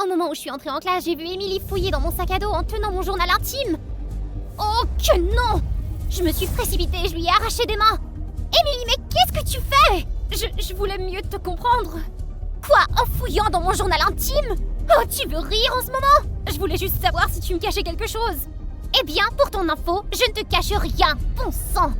Au moment où je suis entrée en classe, j'ai vu Emily fouiller dans mon sac à dos en tenant mon journal intime. Oh que non! Je me suis précipitée et je lui ai arraché des mains. Emily, mais qu'est-ce que tu fais? Je voulais mieux te comprendre. Quoi? En fouillant dans mon journal intime? Oh, tu veux rire en ce moment? Je voulais juste savoir si tu me cachais quelque chose. Eh bien, pour ton info, je ne te cache rien, bon sang.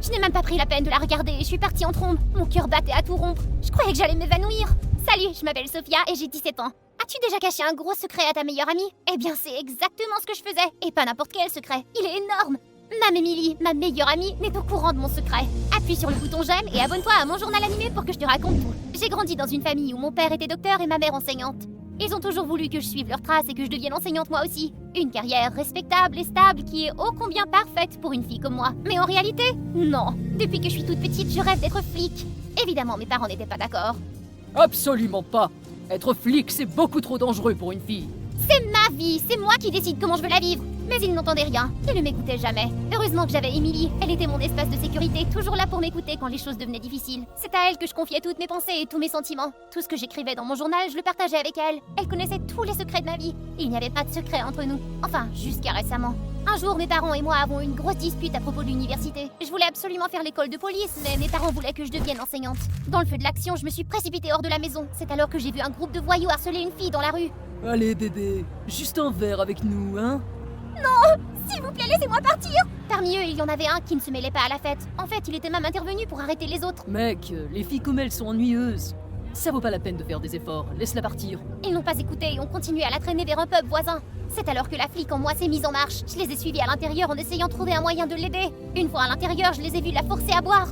Je n'ai même pas pris la peine de la regarder et je suis partie en trombe. Mon cœur battait à tout rompre. Je croyais que j'allais m'évanouir. Salut, je m'appelle Sophia et j'ai 17 ans. As-tu déjà caché un gros secret à ta meilleure amie? Eh bien, c'est exactement ce que je faisais. Et pas n'importe quel secret. Il est énorme. Même Emily, ma meilleure amie, n'est au courant de mon secret. Appuie sur le bouton j'aime et abonne-toi à mon journal animé pour que je te raconte tout. J'ai grandi dans une famille où mon père était docteur et ma mère enseignante. Ils ont toujours voulu que je suive leurs traces et que je devienne enseignante moi aussi. Une carrière respectable et stable qui est ô combien parfaite pour une fille comme moi. Mais en réalité, non. Depuis que je suis toute petite, je rêve d'être flic. Évidemment, mes parents n'étaient pas d'accord. Absolument pas. Être flic, c'est beaucoup trop dangereux pour une fille. C'est ma vie, c'est moi qui décide comment je veux la vivre. Mais ils n'entendaient rien, ils ne m'écoutaient jamais. Heureusement que j'avais Emily, elle était mon espace de sécurité, toujours là pour m'écouter quand les choses devenaient difficiles. C'est à elle que je confiais toutes mes pensées et tous mes sentiments. Tout ce que j'écrivais dans mon journal, je le partageais avec elle. Elle connaissait tous les secrets de ma vie. Il n'y avait pas de secret entre nous. Enfin, jusqu'à récemment. Un jour, mes parents et moi avons eu une grosse dispute à propos de l'université. Je voulais absolument faire l'école de police, mais mes parents voulaient que je devienne enseignante. Dans le feu de l'action, je me suis précipitée hors de la maison. C'est alors que j'ai vu un groupe de voyous harceler une fille dans la rue. Allez bébé, juste un verre avec nous, hein? S'il vous plaît, laissez-moi partir! Parmi eux, il y en avait un qui ne se mêlait pas à la fête. En fait, il était même intervenu pour arrêter les autres. Mec, les filles comme elles sont ennuyeuses. Ça vaut pas la peine de faire des efforts, laisse-la partir. Ils n'ont pas écouté et ont continué à la traîner vers un pub voisin. C'est alors que la flic en moi s'est mise en marche. Je les ai suivis à l'intérieur en essayant de trouver un moyen de l'aider. Une fois à l'intérieur, je les ai vus la forcer à boire.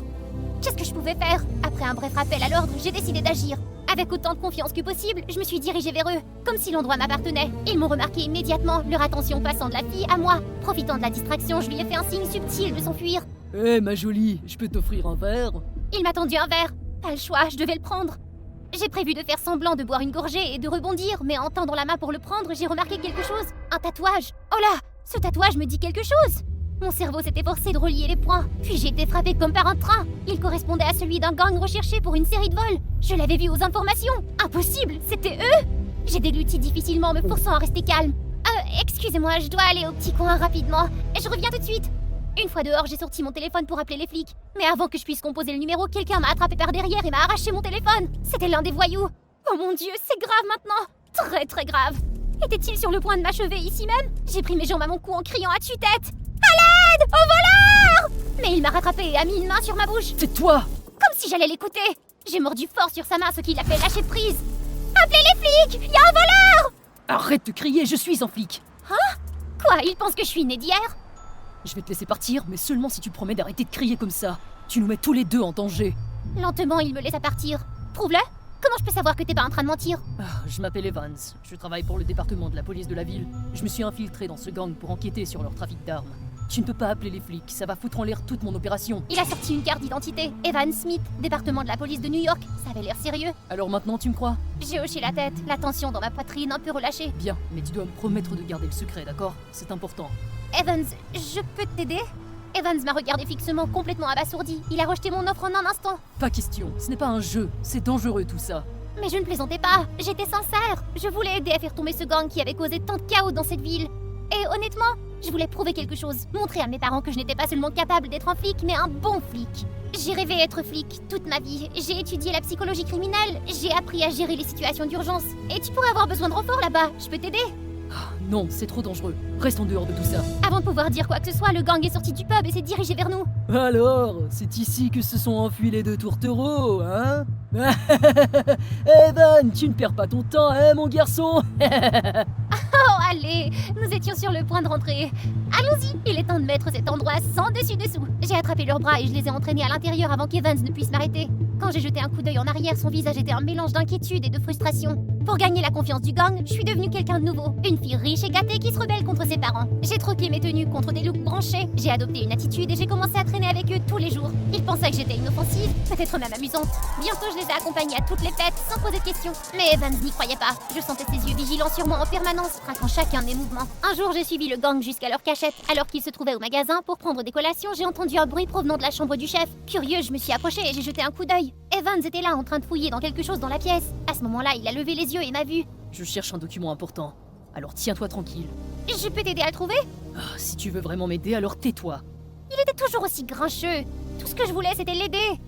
Qu'est-ce que je pouvais faire? Après un bref rappel à l'ordre, j'ai décidé d'agir. Avec autant de confiance que possible, je me suis dirigée vers eux, comme si l'endroit m'appartenait. Ils m'ont remarqué immédiatement, leur attention passant de la fille à moi. Profitant de la distraction, je lui ai fait un signe subtil de s'enfuir. Hé ma jolie, je peux t'offrir un verre? Il m'a tendu un verre. Pas le choix, je devais le prendre. J'ai prévu de faire semblant de boire une gorgée et de rebondir, mais en tendant la main pour le prendre, j'ai remarqué quelque chose. Un tatouage. Oh là! Ce tatouage me dit quelque chose! Mon cerveau s'est efforcé de relier les points, puis j'ai été frappée comme par un train. Il correspondait à celui d'un gang recherché pour une série de vols. Je l'avais vu aux informations. Impossible, c'était eux! J'ai dégluti difficilement, me forçant à rester calme. Excusez-moi, je dois aller au petit coin rapidement. Et je reviens tout de suite. Une fois dehors, j'ai sorti mon téléphone pour appeler les flics. Mais avant que je puisse composer le numéro, quelqu'un m'a attrapé par derrière et m'a arraché mon téléphone. C'était l'un des voyous. Oh mon Dieu, c'est grave maintenant. Très très grave. Était-il sur le point de m'achever ici même? J'ai pris mes jambes à mon cou en criant à tue-tête. À l'aide! Au voleur! Mais il m'a rattrapé et a mis une main sur ma bouche. C'est toi! Comme si j'allais l'écouter. J'ai mordu fort sur sa main, ce qui l'a fait lâcher prise. Appelez les flics! Il y a un voleur! Arrête de crier, je suis un flic! Quoi, il pense que je suis née d'hier? Je vais te laisser partir, mais seulement si tu promets d'arrêter de crier comme ça. Tu nous mets tous les deux en danger. Lentement, il me laissa partir. Prouve-le. Comment je peux savoir que t'es pas en train de mentir? Je m'appelle Evans, je travaille pour le département de la police de la ville. Je me suis infiltré dans ce gang pour enquêter sur leur trafic d'armes. Tu ne peux pas appeler les flics, ça va foutre en l'air toute mon opération. Il a sorti une carte d'identité. Evan Smith, département de la police de New York. Ça avait l'air sérieux. Alors maintenant tu me crois? J'ai hoché la tête, la tension dans ma poitrine un peu relâchée. Bien, mais tu dois me promettre de garder le secret, d'accord? C'est important. Evans, je peux t'aider? Evans m'a regardé fixement, complètement abasourdi. Il a rejeté mon offre en un instant. Pas question, ce n'est pas un jeu, c'est dangereux tout ça. Mais je ne plaisantais pas, j'étais sincère. Je voulais aider à faire tomber ce gang qui avait causé tant de chaos dans cette ville. Et honnêtement, je voulais prouver quelque chose. Montrer à mes parents que je n'étais pas seulement capable d'être un flic, mais un bon flic. J'ai rêvé être flic toute ma vie. J'ai étudié la psychologie criminelle. J'ai appris à gérer les situations d'urgence. Et tu pourrais avoir besoin de renfort là-bas. Je peux t'aider? Non, c'est trop dangereux. Reste en dehors de tout ça. Avant de pouvoir dire quoi que ce soit, le gang est sorti du pub et s'est dirigé vers nous. Alors, c'est ici que se sont enfuis les deux tourtereaux, hein? Evan, tu ne perds pas ton temps, hein, mon garçon? Oh, allez, nous étions sur le point de rentrer. Allons-y, il est temps de mettre cet endroit sans dessus-dessous. J'ai attrapé leurs bras et je les ai entraînés à l'intérieur avant qu'Evans ne puisse m'arrêter. Quand j'ai jeté un coup d'œil en arrière, son visage était un mélange d'inquiétude et de frustration. Pour gagner la confiance du gang, je suis devenue quelqu'un de nouveau. Une fille riche et gâtée qui se rebelle contre ses parents. J'ai troqué mes tenues contre des looks branchés. J'ai adopté une attitude et j'ai commencé à traîner avec eux tous les jours. Ils pensaient que j'étais inoffensive, peut-être même amusante. Bientôt, je les ai accompagnés à toutes les fêtes sans poser de questions. Mais Evans n'y croyait pas. Je sentais ses yeux vigilants sur moi en permanence, traquant chacun de mes mouvements. Un jour, j'ai suivi le gang jusqu'à leur cachette. Alors qu'ils se trouvaient au magasin pour prendre des collations, j'ai entendu un bruit provenant de la chambre du chef. Curieux, je me suis approchée et j'ai jeté un coup d'œil. Evans était là en train de fouiller dans quelque chose dans la pièce. À ce moment-là, il a levé les yeux et m'a vu. Je cherche un document important. Alors tiens-toi tranquille. Je peux t'aider à le trouver? Ah, si tu veux vraiment m'aider, alors tais-toi. Il était toujours aussi grincheux. Tout ce que je voulais, c'était l'aider.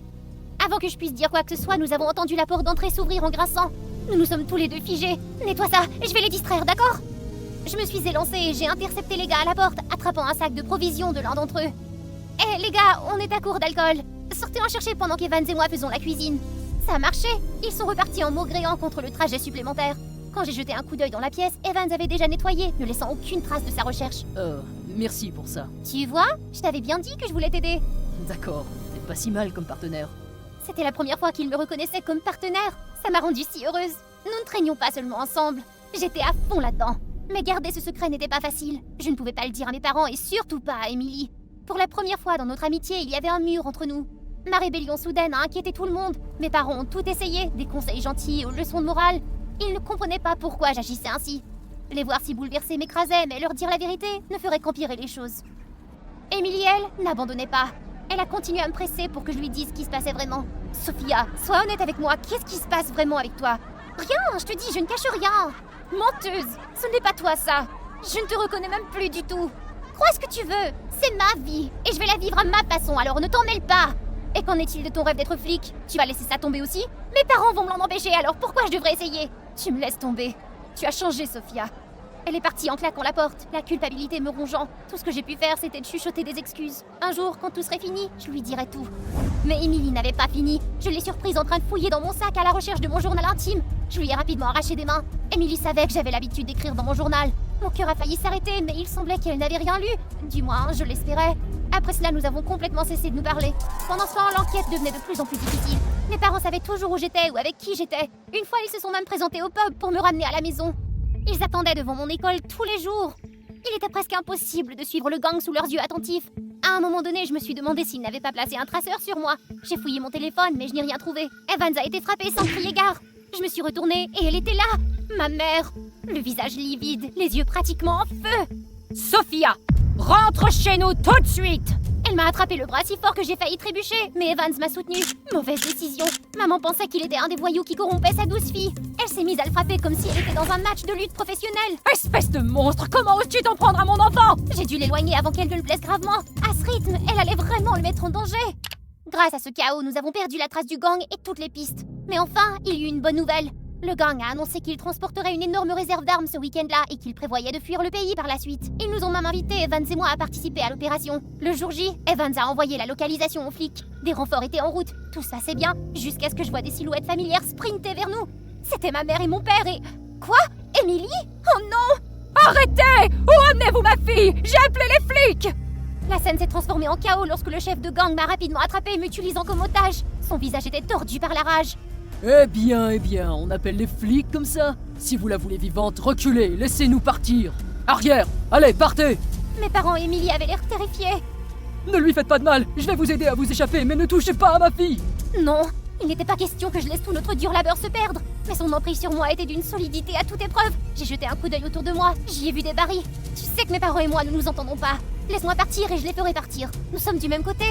Avant que je puisse dire quoi que ce soit, nous avons entendu la porte d'entrée s'ouvrir en grinçant. Nous nous sommes tous les deux figés. Nettoie ça, je vais les distraire, d'accord? Je me suis élancée et j'ai intercepté les gars à la porte, attrapant un sac de provisions de l'un d'entre eux. Eh les gars, on est à court d'alcool. Sortez en chercher pendant qu'Evans et moi faisons la cuisine. Ça a marché. Ils sont repartis en maugréant contre le trajet supplémentaire. Quand j'ai jeté un coup d'œil dans la pièce, Evans avait déjà nettoyé, ne laissant aucune trace de sa recherche. Merci pour ça. Tu vois, je t'avais bien dit que je voulais t'aider. D'accord, t'es pas si mal comme partenaire. C'était la première fois qu'il me reconnaissait comme partenaire. Ça m'a rendue si heureuse. Nous ne traînions pas seulement ensemble. J'étais à fond là-dedans. Mais garder ce secret n'était pas facile. Je ne pouvais pas le dire à mes parents et surtout pas à Emily. Pour la première fois dans notre amitié, il y avait un mur entre nous. Ma rébellion soudaine a inquiété tout le monde. Mes parents ont tout essayé, des conseils gentils aux leçons de morale. Ils ne comprenaient pas pourquoi j'agissais ainsi. Les voir si bouleversés m'écrasait, mais leur dire la vérité ne ferait qu'empirer les choses. Emily, elle, n'abandonnait pas. Elle a continué à me presser pour que je lui dise ce qui se passait vraiment. Sophia, sois honnête avec moi, qu'est-ce qui se passe vraiment avec toi? Rien, je te dis, je ne cache rien. Menteuse, ce n'est pas toi ça. Je ne te reconnais même plus du tout. Crois ce que tu veux, c'est ma vie, et je vais la vivre à ma façon, alors ne t'en mêle pas. Et qu'en est-il de ton rêve d'être flic? Tu vas laisser ça tomber aussi? Mes parents vont me l'en empêcher, alors pourquoi je devrais essayer? Tu me laisses tomber. Tu as changé, Sophia. Elle est partie en claquant la porte, la culpabilité me rongeant. Tout ce que j'ai pu faire, c'était de chuchoter des excuses. Un jour, quand tout serait fini, je lui dirais tout. Mais Emily n'avait pas fini. Je l'ai surprise en train de fouiller dans mon sac à la recherche de mon journal intime. Je lui ai rapidement arraché des mains. Emily savait que j'avais l'habitude d'écrire dans mon journal. Mon cœur a failli s'arrêter, mais il semblait qu'elle n'avait rien lu. Du moins, je l'espérais. Après cela, nous avons complètement cessé de nous parler. Pendant ce temps, l'enquête devenait de plus en plus difficile. Mes parents savaient toujours où j'étais ou avec qui j'étais. Une fois, ils se sont même présentés au pub pour me ramener à la maison. Ils attendaient devant mon école tous les jours. Il était presque impossible de suivre le gang sous leurs yeux attentifs. À un moment donné, je me suis demandé s'ils n'avaient pas placé un traceur sur moi. J'ai fouillé mon téléphone, mais je n'ai rien trouvé. Evans a été frappé sans crier gare. Je me suis retournée et elle était là, ma mère. Le visage livide, les yeux pratiquement en feu. Sophia, rentre chez nous tout de suite! Elle m'a attrapé le bras si fort que j'ai failli trébucher, mais Evans m'a soutenue. Mauvaise décision. Maman pensait qu'il était un des voyous qui corrompait sa douce fille. Elle s'est mise à le frapper comme si elle était dans un match de lutte professionnelle. Espèce de monstre, comment oses-tu t'en prendre à mon enfant? J'ai dû l'éloigner avant qu'elle ne le blesse gravement. À ce rythme, elle allait vraiment le mettre en danger. Grâce à ce chaos, nous avons perdu la trace du gang et toutes les pistes. Mais enfin, il y eut une bonne nouvelle. Le gang a annoncé qu'il transporterait une énorme réserve d'armes ce week-end-là et qu'il prévoyait de fuir le pays par la suite. Ils nous ont même invités, Evans et moi, à participer à l'opération. Le jour J, Evans a envoyé la localisation aux flics. Des renforts étaient en route. Tout se passait bien, jusqu'à ce que je vois des silhouettes familières sprinter vers nous. C'était ma mère et mon père et... Quoi? Emily? Oh non! Arrêtez! Où emmenez-vous ma fille? J'ai appelé les flics! La scène s'est transformée en chaos lorsque le chef de gang m'a rapidement attrapé, m'utilisant comme otage. Son visage était tordu par la rage. Eh bien, on appelle les flics comme ça? Si vous la voulez vivante, reculez, laissez-nous partir. Arrière, allez, partez! Mes parents et Emily avaient l'air terrifiés. Ne lui faites pas de mal, je vais vous aider à vous échapper, mais ne touchez pas à ma fille! Non, il n'était pas question que je laisse tout notre dur labeur se perdre. Mais son emprise sur moi était d'une solidité à toute épreuve. J'ai jeté un coup d'œil autour de moi, j'y ai vu des barils. Tu sais que mes parents et moi ne nous entendons pas. Laisse-moi partir et je les ferai partir. Nous sommes du même côté.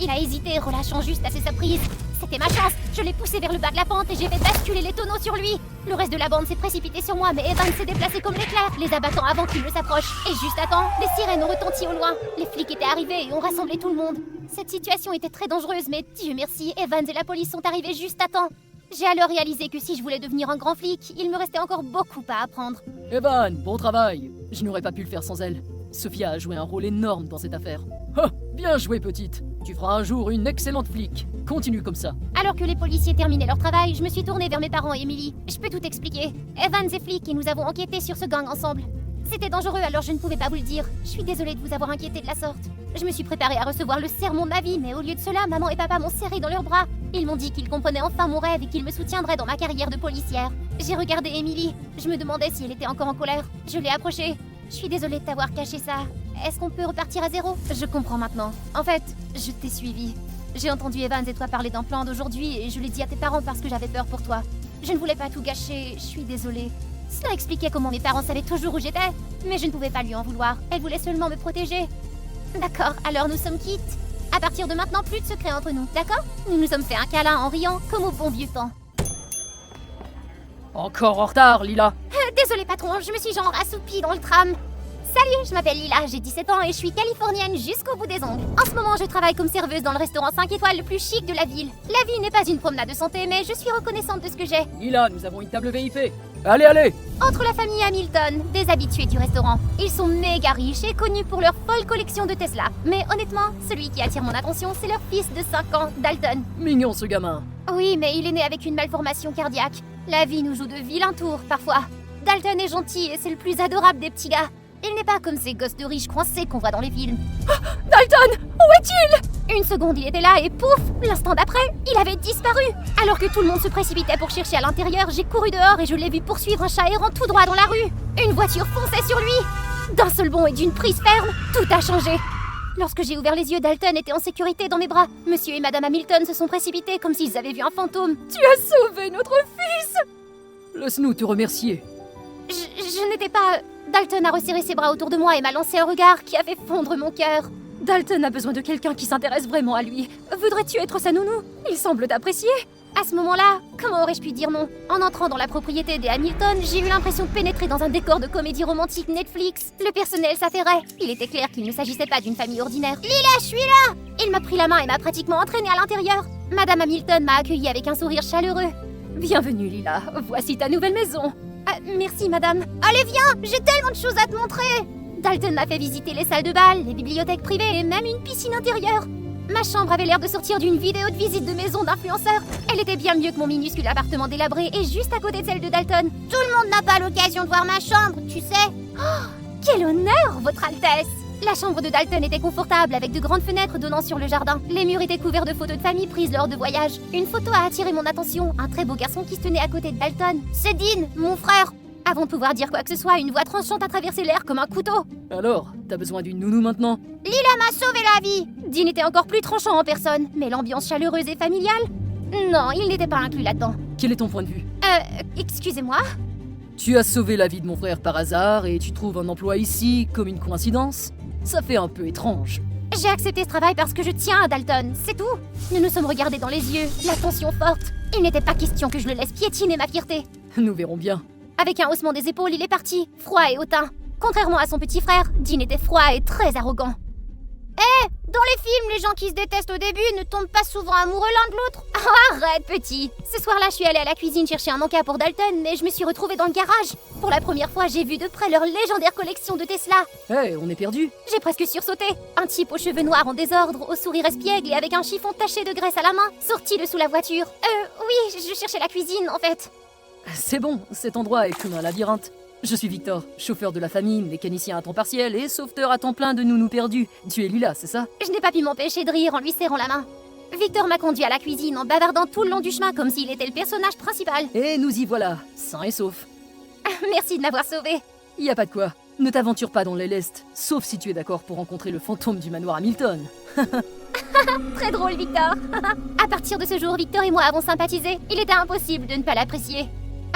Il a hésité, relâchant juste assez sa prise. C'était ma chance, je l'ai poussé vers le bas de la pente et j'ai fait basculer les tonneaux sur lui. Le reste de la bande s'est précipité sur moi, mais Evans s'est déplacé comme l'éclair, les abattant avant qu'il ne s'approche. Et juste à temps, les sirènes ont retenti au loin. Les flics étaient arrivés et ont rassemblé tout le monde. Cette situation était très dangereuse, mais Dieu merci, Evans et la police sont arrivés juste à temps. J'ai alors réalisé que si je voulais devenir un grand flic, il me restait encore beaucoup à apprendre. Evan, bon travail. Je n'aurais pas pu le faire sans elle. Sophia a joué un rôle énorme dans cette affaire. Oh, bien joué, petite. Tu feras un jour une excellente flic. Continue comme ça. Alors que les policiers terminaient leur travail, je me suis tournée vers mes parents et Emily. Je peux tout expliquer. Evans est flic et nous avons enquêté sur ce gang ensemble. C'était dangereux, alors je ne pouvais pas vous le dire. Je suis désolée de vous avoir inquiété de la sorte. Je me suis préparée à recevoir le sermon de ma vie, mais au lieu de cela, maman et papa m'ont serré dans leurs bras. Ils m'ont dit qu'ils comprenaient enfin mon rêve et qu'ils me soutiendraient dans ma carrière de policière. J'ai regardé Emily. Je me demandais si elle était encore en colère. Je l'ai approchée. Je suis désolée de t'avoir caché ça. Est-ce qu'on peut repartir à zéro? Je comprends maintenant. En fait, je t'ai suivi. J'ai entendu Evans et toi parler d'un plan d'aujourd'hui et je l'ai dit à tes parents parce que j'avais peur pour toi. Je ne voulais pas tout gâcher, je suis désolée. Cela expliquait comment mes parents savaient toujours où j'étais, mais je ne pouvais pas lui en vouloir. Elle voulait seulement me protéger. D'accord, alors nous sommes quittes. À partir de maintenant, plus de secrets entre nous, d'accord? Nous nous sommes fait un câlin en riant, comme au bon vieux temps. Encore en retard, Lila. Désolé patron, je me suis genre assoupie dans le tram. Salut, je m'appelle Lila, j'ai 17 ans et je suis californienne jusqu'au bout des ongles. En ce moment, je travaille comme serveuse dans le restaurant 5 étoiles le plus chic de la ville. La vie n'est pas une promenade de santé, mais je suis reconnaissante de ce que j'ai. Lila, nous avons une table VIP. Allez, allez. Entre la famille Hamilton, des habitués du restaurant. Ils sont méga riches et connus pour leur folle collection de Tesla. Mais honnêtement, celui qui attire mon attention, c'est leur fils de 5 ans, Dalton. Mignon ce gamin. Oui, mais il est né avec une malformation cardiaque. La vie nous joue de vilains tours, parfois. Dalton est gentil et c'est le plus adorable des petits gars. Il n'est pas comme ces gosses de riches coincés qu'on voit dans les films. Dalton, où est-il? Une seconde, il était là et pouf, l'instant d'après, il avait disparu. Alors que tout le monde se précipitait pour chercher à l'intérieur, j'ai couru dehors et je l'ai vu poursuivre un chat errant tout droit dans la rue. Une voiture fonçait sur lui. D'un seul bond et d'une prise ferme, tout a changé. Lorsque j'ai ouvert les yeux, Dalton était en sécurité dans mes bras. Monsieur et Madame Hamilton se sont précipités comme s'ils avaient vu un fantôme. Tu as sauvé notre fils. Laisse-nous te remercier. Je n'étais pas... Dalton a resserré ses bras autour de moi et m'a lancé un regard qui a fait fondre mon cœur. Dalton a besoin de quelqu'un qui s'intéresse vraiment à lui. Voudrais-tu être sa nounou? Il semble t'apprécier. À ce moment-là, comment aurais-je pu dire non? En entrant dans la propriété des Hamilton, j'ai eu l'impression de pénétrer dans un décor de comédie romantique Netflix. Le personnel s'affairait. Il était clair qu'il ne s'agissait pas d'une famille ordinaire. Lila, je suis là! Il m'a pris la main et m'a pratiquement entraînée à l'intérieur. Madame Hamilton m'a accueillie avec un sourire chaleureux. Bienvenue, Lila. Voici ta nouvelle maison. Merci, madame. Allez, viens! J'ai tellement de choses à te montrer! Dalton m'a fait visiter les salles de bal, les bibliothèques privées et même une piscine intérieure. Ma chambre avait l'air de sortir d'une vidéo de visite de maison d'influenceurs. Elle était bien mieux que mon minuscule appartement délabré et juste à côté de celle de Dalton. Tout le monde n'a pas l'occasion de voir ma chambre, tu sais. Oh, quel honneur, votre Altesse! La chambre de Dalton était confortable avec de grandes fenêtres donnant sur le jardin. Les murs étaient couverts de photos de famille prises lors de voyages. Une photo a attiré mon attention, un très beau garçon qui se tenait à côté de Dalton. C'est Dean, mon frère. Avant de pouvoir dire quoi que ce soit, une voix tranchante a traversé l'air comme un couteau. Alors, t'as besoin d'une nounou maintenant? Lila m'a sauvé la vie. Dean était encore plus tranchant en personne, mais l'ambiance chaleureuse et familiale? Non, il n'était pas inclus là-dedans. Quel est ton point de vue? Excusez-moi? Tu as sauvé la vie de mon frère par hasard et tu trouves un emploi ici comme une coïncidence? Ça fait un peu étrange. J'ai accepté ce travail parce que je tiens à Dalton, c'est tout. Nous nous sommes regardés dans les yeux, la tension forte. Il n'était pas question que je le laisse piétiner ma fierté. Nous verrons bien. Avec un haussement des épaules, il est parti, froid et hautain. Contrairement à son petit frère, Dean était froid et très arrogant. Dans les films, les gens qui se détestent au début ne tombent pas souvent amoureux l'un de l'autre. Arrête, petit. Ce soir-là, je suis allée à la cuisine chercher un encas pour Dalton, mais je me suis retrouvée dans le garage. Pour la première fois, j'ai vu de près leur légendaire collection de Tesla. On est perdu. J'ai presque sursauté. Un type aux cheveux noirs en désordre, au sourire espiègle et avec un chiffon taché de graisse à la main, sorti de sous la voiture. Oui, je cherchais la cuisine, en fait. C'est bon, cet endroit est comme un labyrinthe. Je suis Victor, chauffeur de la famille, mécanicien à temps partiel et sauveteur à temps plein de nounous perdus. Tu es Lila, c'est ça? Je n'ai pas pu m'empêcher de rire en lui serrant la main. Victor m'a conduit à la cuisine en bavardant tout le long du chemin comme s'il était le personnage principal. Et nous y voilà, sains et saufs. Merci de m'avoir sauvé. Y a pas de quoi. Ne t'aventure pas dans les lestes, sauf si tu es d'accord pour rencontrer le fantôme du manoir Hamilton. Très drôle, Victor. À partir de ce jour, Victor et moi avons sympathisé. Il était impossible de ne pas l'apprécier.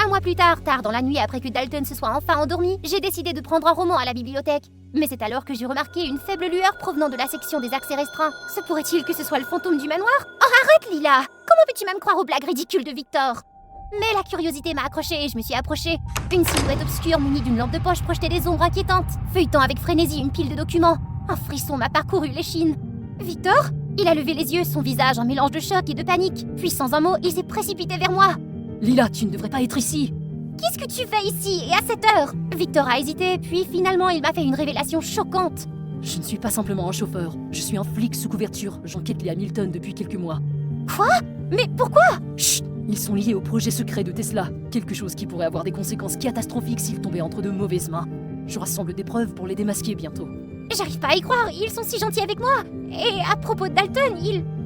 Un mois plus tard, tard dans la nuit après que Dalton se soit enfin endormi, j'ai décidé de prendre un roman à la bibliothèque. Mais c'est alors que j'ai remarqué une faible lueur provenant de la section des accès restreints. Se pourrait-il que ce soit le fantôme du manoir? Oh, arrête, Lila! Comment peux-tu même croire aux blagues ridicules de Victor? Mais la curiosité m'a accrochée et je me suis approchée. Une silhouette obscure munie d'une lampe de poche projetait des ombres inquiétantes, feuilletant avec frénésie une pile de documents. Un frisson m'a parcouru l'échine. Victor? Il a levé les yeux, son visage un mélange de choc et de panique. Puis sans un mot, il s'est précipité vers moi. Lila, tu ne devrais pas être ici. Qu'est-ce que tu fais ici et à cette heure? Victor a hésité, puis finalement il m'a fait une révélation choquante. Je ne suis pas simplement un chauffeur, je suis un flic sous couverture. J'enquête les Hamilton depuis quelques mois. Quoi? Mais pourquoi? Chut! Ils sont liés au projet secret de Tesla. Quelque chose qui pourrait avoir des conséquences catastrophiques s'ils tombaient entre de mauvaises mains. Je rassemble des preuves pour les démasquer bientôt. J'arrive pas à y croire, ils sont si gentils avec moi. Et à propos de Dalton,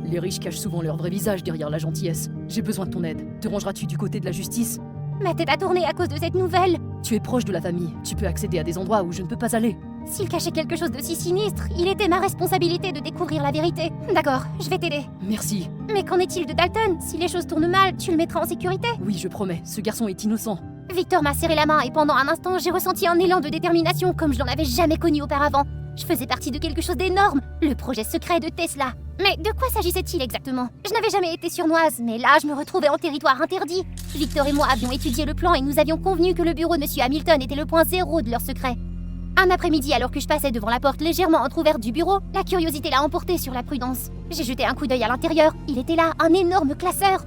Les riches cachent souvent leur vrai visage derrière la gentillesse. J'ai besoin de ton aide. Te rangeras-tu du côté de la justice? Ma tête a tourné à cause de cette nouvelle. Tu es proche de la famille. Tu peux accéder à des endroits où je ne peux pas aller. S'il cachait quelque chose de si sinistre, il était ma responsabilité de découvrir la vérité. D'accord, je vais t'aider. Merci. Mais qu'en est-il de Dalton? Si les choses tournent mal, tu le mettras en sécurité? Oui, je promets. Ce garçon est innocent. Victor m'a serré la main et pendant un instant, j'ai ressenti un élan de détermination comme je n'en avais jamais connu auparavant. Je faisais partie de quelque chose d'énorme, le projet secret de Tesla. Mais de quoi s'agissait-il exactement? Je n'avais jamais été surnoise, mais là je me retrouvais en territoire interdit. Victor et moi avions étudié le plan et nous avions convenu que le bureau de Monsieur Hamilton était le point zéro de leur secret. Un après-midi, alors que je passais devant la porte légèrement entrouverte du bureau, la curiosité l'a emporté sur la prudence. J'ai jeté un coup d'œil à l'intérieur, il était là, un énorme classeur.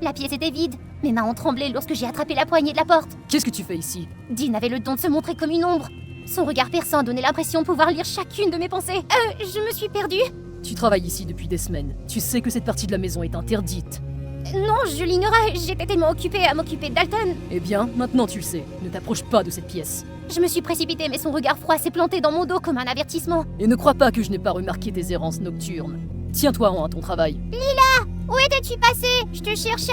La pièce était vide, mes mains ont tremblé lorsque j'ai attrapé la poignée de la porte. Qu'est-ce que tu fais ici? Dean avait le don de se montrer comme une ombre. Son regard perçant donnait l'impression de pouvoir lire chacune de mes pensées. Je me suis perdue. Tu travailles ici depuis des semaines. Tu sais que cette partie de la maison est interdite. Non, je l'ignorais, j'étais tellement occupée à m'occuper de Dalton. Eh bien, maintenant tu le sais. Ne t'approche pas de cette pièce. Je me suis précipitée, mais son regard froid s'est planté dans mon dos comme un avertissement. Et ne crois pas que je n'ai pas remarqué tes errances nocturnes. Tiens-toi à ton travail. Où étais-tu passée? Je te cherchais.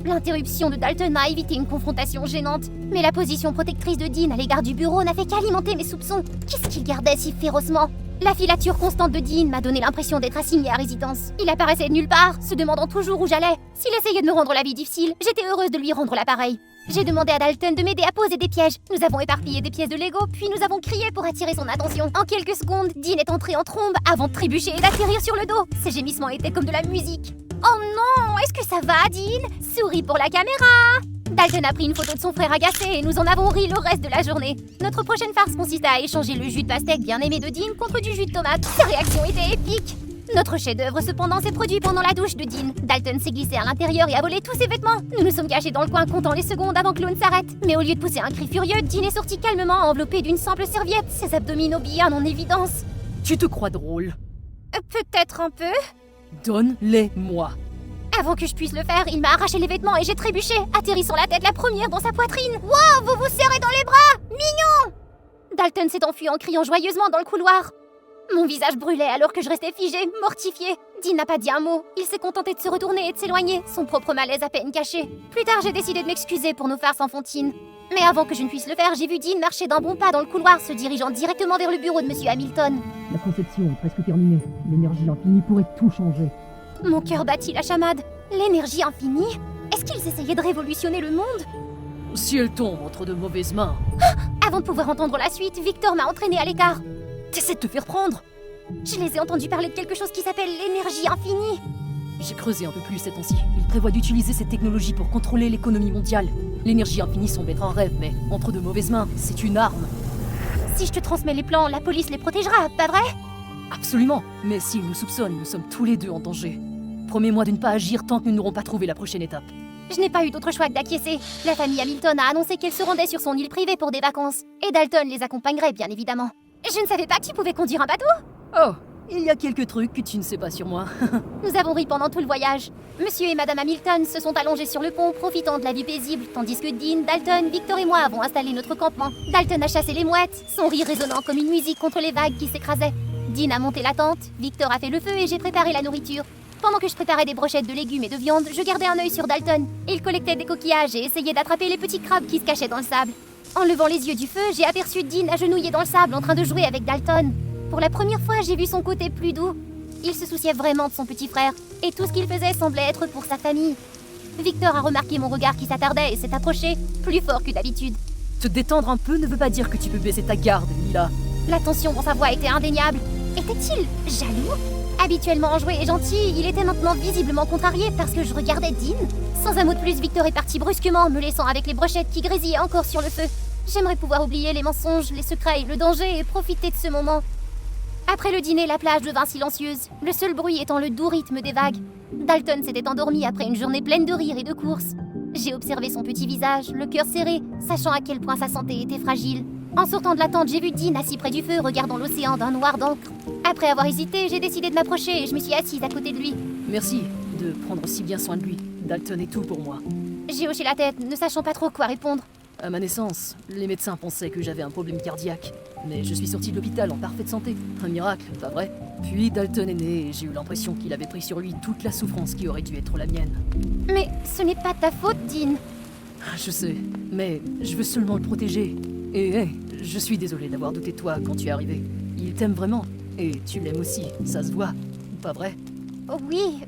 L'interruption de Dalton a évité une confrontation gênante. Mais la position protectrice de Dean à l'égard du bureau n'a fait qu'alimenter mes soupçons. Qu'est-ce qu'il gardait si férocement? La filature constante de Dean m'a donné l'impression d'être assigné à résidence. Il apparaissait de nulle part, se demandant toujours où j'allais. S'il essayait de me rendre la vie difficile, j'étais heureuse de lui rendre l'appareil. J'ai demandé à Dalton de m'aider à poser des pièges. Nous avons éparpillé des pièces de Lego, puis nous avons crié pour attirer son attention. En quelques secondes, Dean est entré en trombe avant de trébucher et d'atterrir sur le dos. Ses gémissements étaient comme de la musique. Oh non, est-ce que ça va, Dean? Souris pour la caméra. Dalton a pris une photo de son frère agacé et nous en avons ri le reste de la journée. Notre prochaine farce consiste à échanger le jus de pastèque bien aimé de Dean contre du jus de tomate. Sa réaction était épique. Notre chef-d'œuvre cependant s'est produit pendant la douche de Dean. Dalton s'est glissé à l'intérieur et a volé tous ses vêtements. Nous nous sommes cachés dans le coin comptant les secondes avant que l'eau ne s'arrête. Mais au lieu de pousser un cri furieux, Dean est sorti calmement enveloppé d'une simple serviette, ses abdominaux bien en évidence. Tu te crois drôle? Peut-être un peu. Donne-les-moi. Avant que je puisse le faire, il m'a arraché les vêtements et j'ai trébuché, atterrissant la tête la première dans sa poitrine. Wow, vous vous serrez dans les bras! Mignon! Dalton s'est enfui en criant joyeusement dans le couloir. Mon visage brûlait alors que je restais figée, mortifiée. Dean n'a pas dit un mot. Il s'est contenté de se retourner et de s'éloigner, son propre malaise à peine caché. Plus tard, j'ai décidé de m'excuser pour nos farces enfantines. Mais avant que je ne puisse le faire, j'ai vu Dean marcher d'un bon pas dans le couloir, se dirigeant directement vers le bureau de Monsieur Hamilton. La conception est presque terminée. L'énergie infinie pourrait tout changer. Mon cœur battit la chamade. L'énergie infinie? Est-ce qu'ils essayaient de révolutionner le monde? Si elle tombe entre de mauvaises mains... Avant de pouvoir entendre la suite, Victor m'a entraîné à l'écart. T'essaies de te faire prendre? Je les ai entendus parler de quelque chose qui s'appelle l'énergie infinie. J'ai creusé un peu plus ces temps-ci. Ils prévoient d'utiliser cette technologie pour contrôler l'économie mondiale. L'énergie infinie semble être un rêve, mais entre de mauvaises mains, c'est une arme. Si je te transmets les plans, la police les protégera, pas vrai? Absolument. Mais s'ils nous soupçonnent, nous sommes tous les deux en danger. Promets-moi de ne pas agir tant que nous n'aurons pas trouvé la prochaine étape. Je n'ai pas eu d'autre choix que d'acquiescer. La famille Hamilton a annoncé qu'elle se rendait sur son île privée pour des vacances. Et Dalton les accompagnerait, bien évidemment. Je ne savais pas que tu pouvais conduire un bateau. Oh, il y a quelques trucs que tu ne sais pas sur moi. Nous avons ri pendant tout le voyage. Monsieur et Madame Hamilton se sont allongés sur le pont, profitant de la vie paisible, tandis que Dean, Dalton, Victor et moi avons installé notre campement. Dalton a chassé les mouettes, son rire résonnant comme une musique contre les vagues qui s'écrasaient. Dean a monté la tente, Victor a fait le feu et j'ai préparé la nourriture. Pendant que je préparais des brochettes de légumes et de viande, je gardais un œil sur Dalton. Il collectait des coquillages et essayait d'attraper les petits crabes qui se cachaient dans le sable. En levant les yeux du feu, j'ai aperçu Dean agenouillé dans le sable en train de jouer avec Dalton. Pour la première fois, j'ai vu son côté plus doux. Il se souciait vraiment de son petit frère, et tout ce qu'il faisait semblait être pour sa famille. Victor a remarqué mon regard qui s'attardait et s'est approché, plus fort que d'habitude. Te détendre un peu ne veut pas dire que tu peux baisser ta garde, Lila. La tension dans sa voix était indéniable. Était-il jaloux? Habituellement enjoué et gentil, il était maintenant visiblement contrarié parce que je regardais Dean. Sans un mot de plus, Victor est parti brusquement, me laissant avec les brochettes qui grésillaient encore sur le feu. J'aimerais pouvoir oublier les mensonges, les secrets et le danger et profiter de ce moment. Après le dîner, la plage devint silencieuse, le seul bruit étant le doux rythme des vagues. Dalton s'était endormi après une journée pleine de rires et de courses. J'ai observé son petit visage, le cœur serré, sachant à quel point sa santé était fragile. En sortant de la tente, j'ai vu Dean assis près du feu, regardant l'océan d'un noir d'encre. Après avoir hésité, j'ai décidé de m'approcher et je me suis assise à côté de lui. Merci de prendre si bien soin de lui. Dalton est tout pour moi. J'ai hoché la tête, ne sachant pas trop quoi répondre. À ma naissance, les médecins pensaient que j'avais un problème cardiaque. Mais je suis sortie de l'hôpital en parfaite santé. Un miracle, pas vrai? Puis Dalton est né et j'ai eu l'impression qu'il avait pris sur lui toute la souffrance qui aurait dû être la mienne. Mais ce n'est pas ta faute, Dean. Je sais, mais je veux seulement le protéger. Et hey, je suis désolée d'avoir douté de toi quand tu es arrivé. Il t'aime vraiment. Et tu l'aimes aussi, ça se voit. Pas vrai? Oh oui.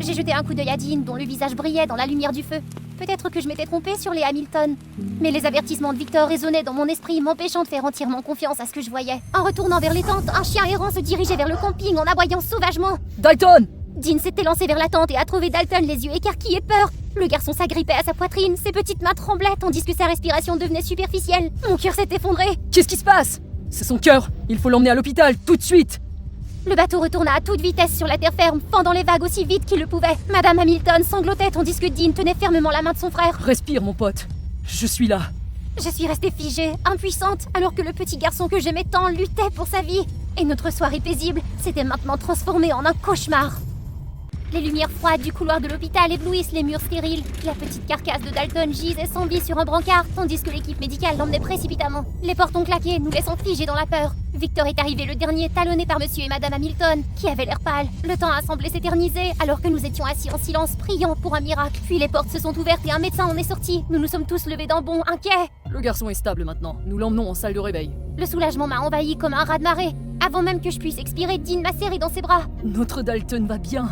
J'ai jeté un coup d'œil à Dean, dont le visage brillait dans la lumière du feu. Peut-être que je m'étais trompée sur les Hamilton. Mais les avertissements de Victor résonnaient dans mon esprit, m'empêchant de faire entièrement confiance à ce que je voyais. En retournant vers les tentes, un chien errant se dirigeait vers le camping en aboyant sauvagement. Dalton! Dean s'était lancé vers la tente et a trouvé Dalton les yeux écarquillés peur. Le garçon s'agrippait à sa poitrine, ses petites mains tremblaient tandis que sa respiration devenait superficielle. Mon cœur s'est effondré. Qu'est-ce qui se passe? C'est son cœur! Il faut l'emmener à l'hôpital, tout de suite! Le bateau retourna à toute vitesse sur la terre ferme, fendant les vagues aussi vite qu'il le pouvait. Madame Hamilton sanglotait tandis que Dean tenait fermement la main de son frère. Respire, mon pote. Je suis là. Je suis restée figée, impuissante, alors que le petit garçon que j'aimais tant luttait pour sa vie. Et notre soirée paisible s'était maintenant transformée en un cauchemar. Les lumières froides du couloir de l'hôpital éblouissent les murs stériles. La petite carcasse de Dalton gisait sans vie sur un brancard, tandis que l'équipe médicale l'emmenait précipitamment. Les portes ont claqué, nous laissant figés dans la peur. Victor est arrivé le dernier, talonné par monsieur et madame Hamilton, qui avaient l'air pâles. Le temps a semblé s'éterniser, alors que nous étions assis en silence, priant pour un miracle. Puis les portes se sont ouvertes et un médecin en est sorti. Nous nous sommes tous levés d'un bond, inquiets. Le garçon est stable maintenant. Nous l'emmenons en salle de réveil. Le soulagement m'a envahi comme un raz-de-marée. Avant même que je puisse expirer, Dean m'a serré dans ses bras. Notre Dalton va bien.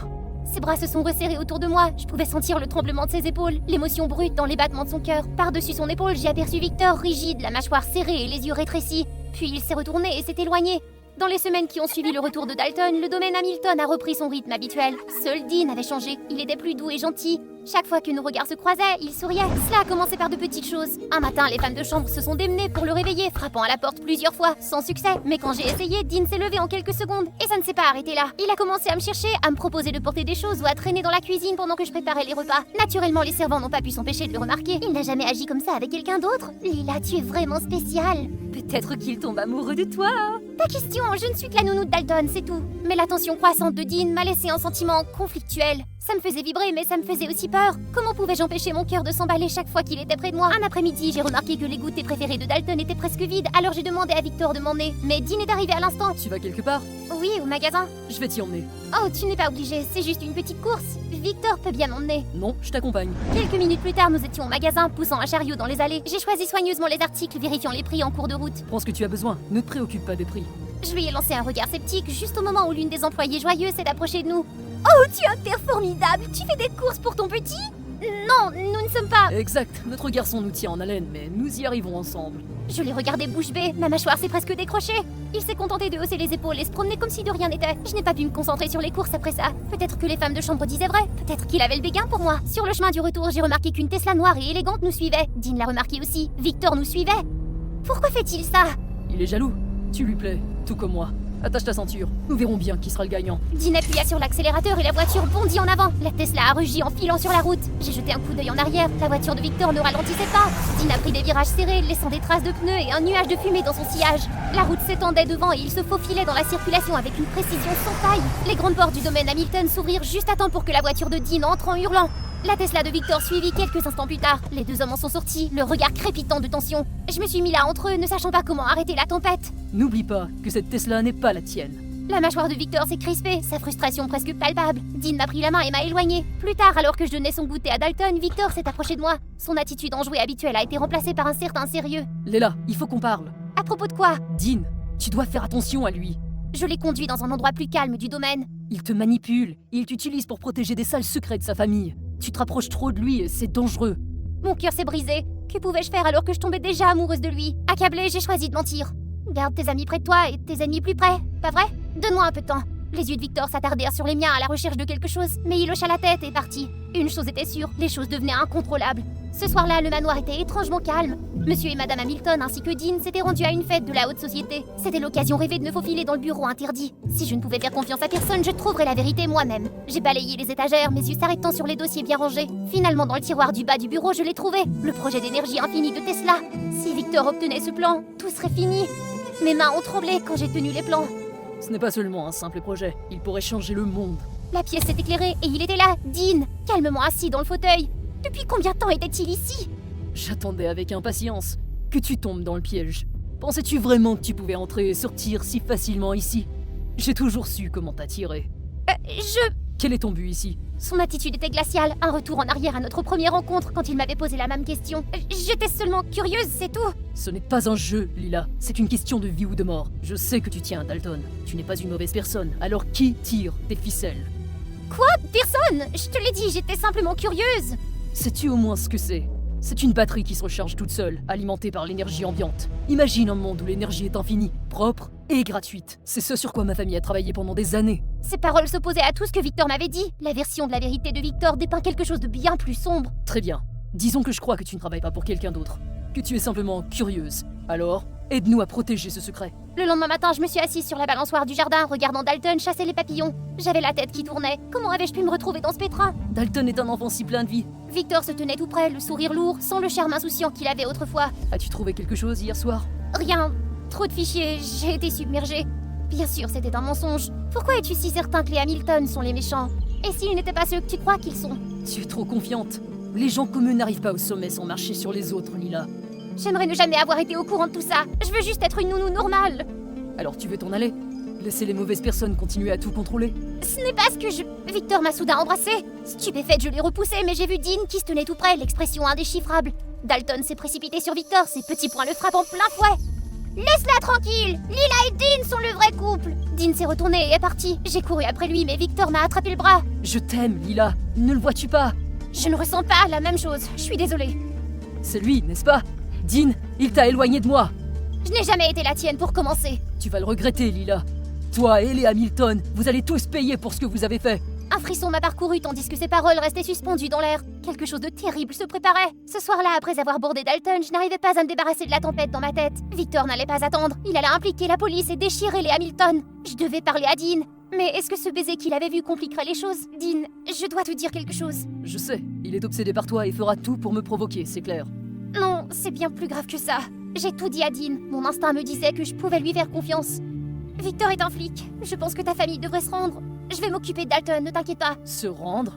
Ses bras se sont resserrés autour de moi. Je pouvais sentir le tremblement de ses épaules, l'émotion brute dans les battements de son cœur. Par-dessus son épaule, j'ai aperçu Victor, rigide, la mâchoire serrée et les yeux rétrécis. Puis il s'est retourné et s'est éloigné. Dans les semaines qui ont suivi le retour de Dalton, le domaine Hamilton a repris son rythme habituel. Seul Dean avait changé. Il était plus doux et gentil. Chaque fois que nos regards se croisaient, il souriait. Cela a commencé par de petites choses. Un matin, les femmes de chambre se sont démenées pour le réveiller, frappant à la porte plusieurs fois, sans succès. Mais quand j'ai essayé, Dean s'est levé en quelques secondes. Et ça ne s'est pas arrêté là. Il a commencé à me chercher, à me proposer de porter des choses ou à traîner dans la cuisine pendant que je préparais les repas. Naturellement, les servants n'ont pas pu s'empêcher de le remarquer. Il n'a jamais agi comme ça avec quelqu'un d'autre. Lila, tu es vraiment spéciale. Peut-être qu'il tombe amoureux de toi. Pas question, je ne suis que la nounou de Dalton, c'est tout. Mais l'attention croissante de Dean m'a laissé un sentiment conflictuel. Ça me faisait vibrer, mais ça me faisait aussi peur. Comment pouvais-je empêcher mon cœur de s'emballer chaque fois qu'il était près de moi? Un après-midi, j'ai remarqué que les goûters préférés de Dalton étaient presque vides, alors j'ai demandé à Victor de m'emmener. Mais Dean est arrivé à l'instant. Tu vas quelque part? Oui, au magasin. Je vais t'y emmener. Oh, tu n'es pas obligé, c'est juste une petite course. Victor peut bien m'emmener. Non, je t'accompagne. Quelques minutes plus tard, nous étions au magasin, poussant un chariot dans les allées. J'ai choisi soigneusement les articles, vérifiant les prix en cours de route. Prends ce que tu as besoin, ne te préoccupe pas des prix. Je lui ai lancé un regard sceptique juste au moment où l'une des employées joyeuses s'est approchée de nous. Oh, tu es un père formidable! Tu fais des courses pour ton petit? Non, nous ne sommes pas... Exact, notre garçon nous tient en haleine, mais nous y arrivons ensemble. Je l'ai regardé bouche bée, ma mâchoire s'est presque décrochée. Il s'est contenté de hausser les épaules et se promener comme si de rien n'était. Je n'ai pas pu me concentrer sur les courses après ça. Peut-être que les femmes de chambre disaient vrai, peut-être qu'il avait le béguin pour moi. Sur le chemin du retour, j'ai remarqué qu'une Tesla noire et élégante nous suivait. Dean l'a remarqué aussi, Victor nous suivait. Pourquoi fait-il ça? Il est jaloux. Tu lui plais, tout comme moi. Attache ta ceinture, nous verrons bien qui sera le gagnant. Dean appuya sur l'accélérateur et la voiture bondit en avant. La Tesla a rugi en filant sur la route. J'ai jeté un coup d'œil en arrière, la voiture de Victor ne ralentissait pas. Dean a pris des virages serrés, laissant des traces de pneus et un nuage de fumée dans son sillage. La route s'étendait devant et il se faufilait dans la circulation avec une précision sans taille. Les grandes portes du domaine Hamilton s'ouvrirent juste à temps pour que la voiture de Dean entre en hurlant. La Tesla de Victor suivit quelques instants plus tard. Les deux hommes en sont sortis, le regard crépitant de tension. Je me suis mis là entre eux, ne sachant pas comment arrêter la tempête. N'oublie pas que cette Tesla n'est pas la tienne. La mâchoire de Victor s'est crispée, sa frustration presque palpable. Dean m'a pris la main et m'a éloigné. Plus tard, alors que je donnais son goûter à Dalton, Victor s'est approché de moi. Son attitude enjouée habituelle a été remplacée par un certain sérieux. Léla, il faut qu'on parle. À propos de quoi? Dean, tu dois faire attention à lui. Je l'ai conduit dans un endroit plus calme du domaine. Il te manipule, il t'utilise pour protéger des salles secrets de sa famille. Tu te rapproches trop de lui et c'est dangereux. Mon cœur s'est brisé. Que pouvais-je faire alors que je tombais déjà amoureuse de lui? Accablée, j'ai choisi de mentir. Garde tes amis près de toi et tes ennemis plus près, pas vrai? Donne-moi un peu de temps. Les yeux de Victor s'attardèrent sur les miens à la recherche de quelque chose, mais il hocha la tête et partit. Une chose était sûre, les choses devenaient incontrôlables. Ce soir-là, le manoir était étrangement calme. Monsieur et Madame Hamilton ainsi que Dean s'étaient rendus à une fête de la haute société. C'était l'occasion rêvée de me faufiler dans le bureau interdit. Si je ne pouvais faire confiance à personne, je trouverais la vérité moi-même. J'ai balayé les étagères, mes yeux s'arrêtant sur les dossiers bien rangés. Finalement, dans le tiroir du bas du bureau, je l'ai trouvé. Le projet d'énergie infinie de Tesla. Si Victor obtenait ce plan, tout serait fini. Mes mains ont tremblé quand j'ai tenu les plans. Ce n'est pas seulement un simple projet, il pourrait changer le monde. La pièce s'est éclairée et il était là, Dean, calmement assis dans le fauteuil. Depuis combien de temps était-il ici? J'attendais avec impatience que tu tombes dans le piège. Pensais-tu vraiment que tu pouvais entrer et sortir si facilement ici? J'ai toujours su comment t'attirer. Quel est ton but ici? Son attitude était glaciale, un retour en arrière à notre première rencontre quand il m'avait posé la même question. J'étais seulement curieuse, c'est tout. Ce n'est pas un jeu, Lila. C'est une question de vie ou de mort. Je sais que tu tiens à Dalton. Tu n'es pas une mauvaise personne. Alors qui tire tes ficelles? Quoi? Personne? Je te l'ai dit, j'étais simplement curieuse. Sais-tu au moins ce que c'est? C'est une batterie qui se recharge toute seule, alimentée par l'énergie ambiante. Imagine un monde où l'énergie est infinie, propre et gratuite. C'est ce sur quoi ma famille a travaillé pendant des années. Ces paroles s'opposaient à tout ce que Victor m'avait dit. La version de la vérité de Victor dépeint quelque chose de bien plus sombre. Très bien. Disons que je crois que tu ne travailles pas pour quelqu'un d'autre. Que tu es simplement curieuse. Alors, aide-nous à protéger ce secret. Le lendemain matin, je me suis assise sur la balançoire du jardin, regardant Dalton chasser les papillons. J'avais la tête qui tournait. Comment avais-je pu me retrouver dans ce pétrin? Dalton est un enfant si plein de vie. Victor se tenait tout près, le sourire lourd, sans le charme insouciant qu'il avait autrefois. As-tu trouvé quelque chose hier soir? Rien. Trop de fichiers, j'ai été submergée. Bien sûr, c'était un mensonge. Pourquoi es-tu si certain que les Hamilton sont les méchants? Et s'ils n'étaient pas ceux que tu crois qu'ils sont? Tu es trop confiante. Les gens comme eux n'arrivent pas au sommet sans marcher sur les autres, Lila. J'aimerais ne jamais avoir été au courant de tout ça. Je veux juste être une nounou normale. Alors tu veux t'en aller? Laisser les mauvaises personnes continuer à tout contrôler? Ce n'est pas ce que je... Victor m'a soudain embrassée. Stupéfaite, je l'ai repoussé, mais j'ai vu Dean qui se tenait tout près, l'expression indéchiffrable. Dalton s'est précipité sur Victor, ses petits poings le frappent en plein fouet. Laisse-la tranquille! Lila et Dean sont le vrai couple! Dean s'est retourné et est parti. J'ai couru après lui, mais Victor m'a attrapé le bras. Je t'aime, Lila. Ne le vois-tu pas? Je ne ressens pas la même chose. Je suis désolée. C'est lui, n'est-ce pas? Dean, il t'a éloigné de moi. Je n'ai jamais été la tienne pour commencer. Tu vas le regretter, Lila. Toi et les Hamilton, vous allez tous payer pour ce que vous avez fait. Un frisson m'a parcouru tandis que ses paroles restaient suspendues dans l'air. Quelque chose de terrible se préparait. Ce soir-là, après avoir bordé Dalton, je n'arrivais pas à me débarrasser de la tempête dans ma tête. Victor n'allait pas attendre. Il allait impliquer la police et déchirer les Hamilton. Je devais parler à Dean. Mais est-ce que ce baiser qu'il avait vu compliquerait les choses? Dean, je dois te dire quelque chose. Je sais, il est obsédé par toi et fera tout pour me provoquer, c'est clair. Non, c'est bien plus grave que ça. J'ai tout dit à Dean. Mon instinct me disait que je pouvais lui faire confiance. Victor est un flic. Je pense que ta famille devrait se rendre. Je vais m'occuper de Dalton, ne t'inquiète pas. Se rendre?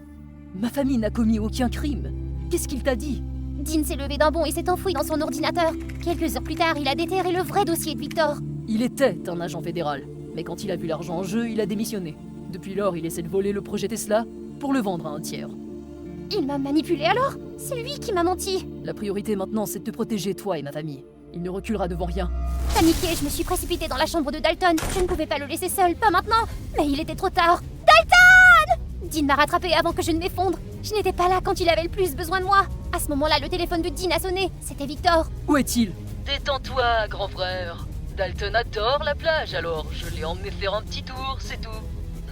Ma famille n'a commis aucun crime. Qu'est-ce qu'il t'a dit? Dean s'est levé d'un bond et s'est enfoui dans son ordinateur. Quelques heures plus tard, il a déterré le vrai dossier de Victor. Il était un agent fédéral, mais quand il a vu l'argent en jeu, il a démissionné. Depuis lors, il essaie de voler le projet Tesla pour le vendre à un tiers. Il m'a manipulé alors? C'est lui qui m'a menti. La priorité maintenant, c'est de te protéger, toi et ma famille. Il ne reculera devant rien. Paniquée, je me suis précipitée dans la chambre de Dalton. Je ne pouvais pas le laisser seul, pas maintenant. Mais il était trop tard. Dalton! Dean m'a rattrapée avant que je ne m'effondre. Je n'étais pas là quand il avait le plus besoin de moi. À ce moment-là, le téléphone de Dean a sonné. C'était Victor. Où est-il? Détends-toi, grand frère. Dalton adore la plage, alors je l'ai emmené faire un petit tour, c'est tout.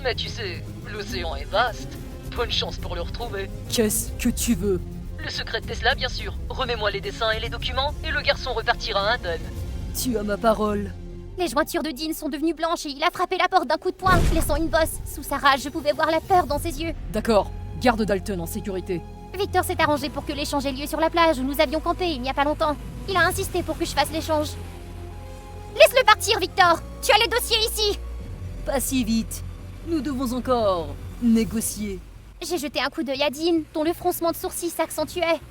Mais tu sais, l'océan est vaste. Bonne chance pour le retrouver. Qu'est-ce que tu veux? Le secret de Tesla, bien sûr. Remets-moi les dessins et les documents, et le garçon repartira indemne. Tu as ma parole. Les jointures de Dean sont devenues blanches et il a frappé la porte d'un coup de poing, laissant une bosse. Sous sa rage, je pouvais voir la peur dans ses yeux. D'accord, garde Dalton en sécurité. Victor s'est arrangé pour que l'échange ait lieu sur la plage où nous avions campé il n'y a pas longtemps. Il a insisté pour que je fasse l'échange. Laisse-le partir, Victor! Tu as les dossiers ici! Pas si vite. Nous devons encore négocier. J'ai jeté un coup d'œil à Dean, dont le froncement de sourcils s'accentuait.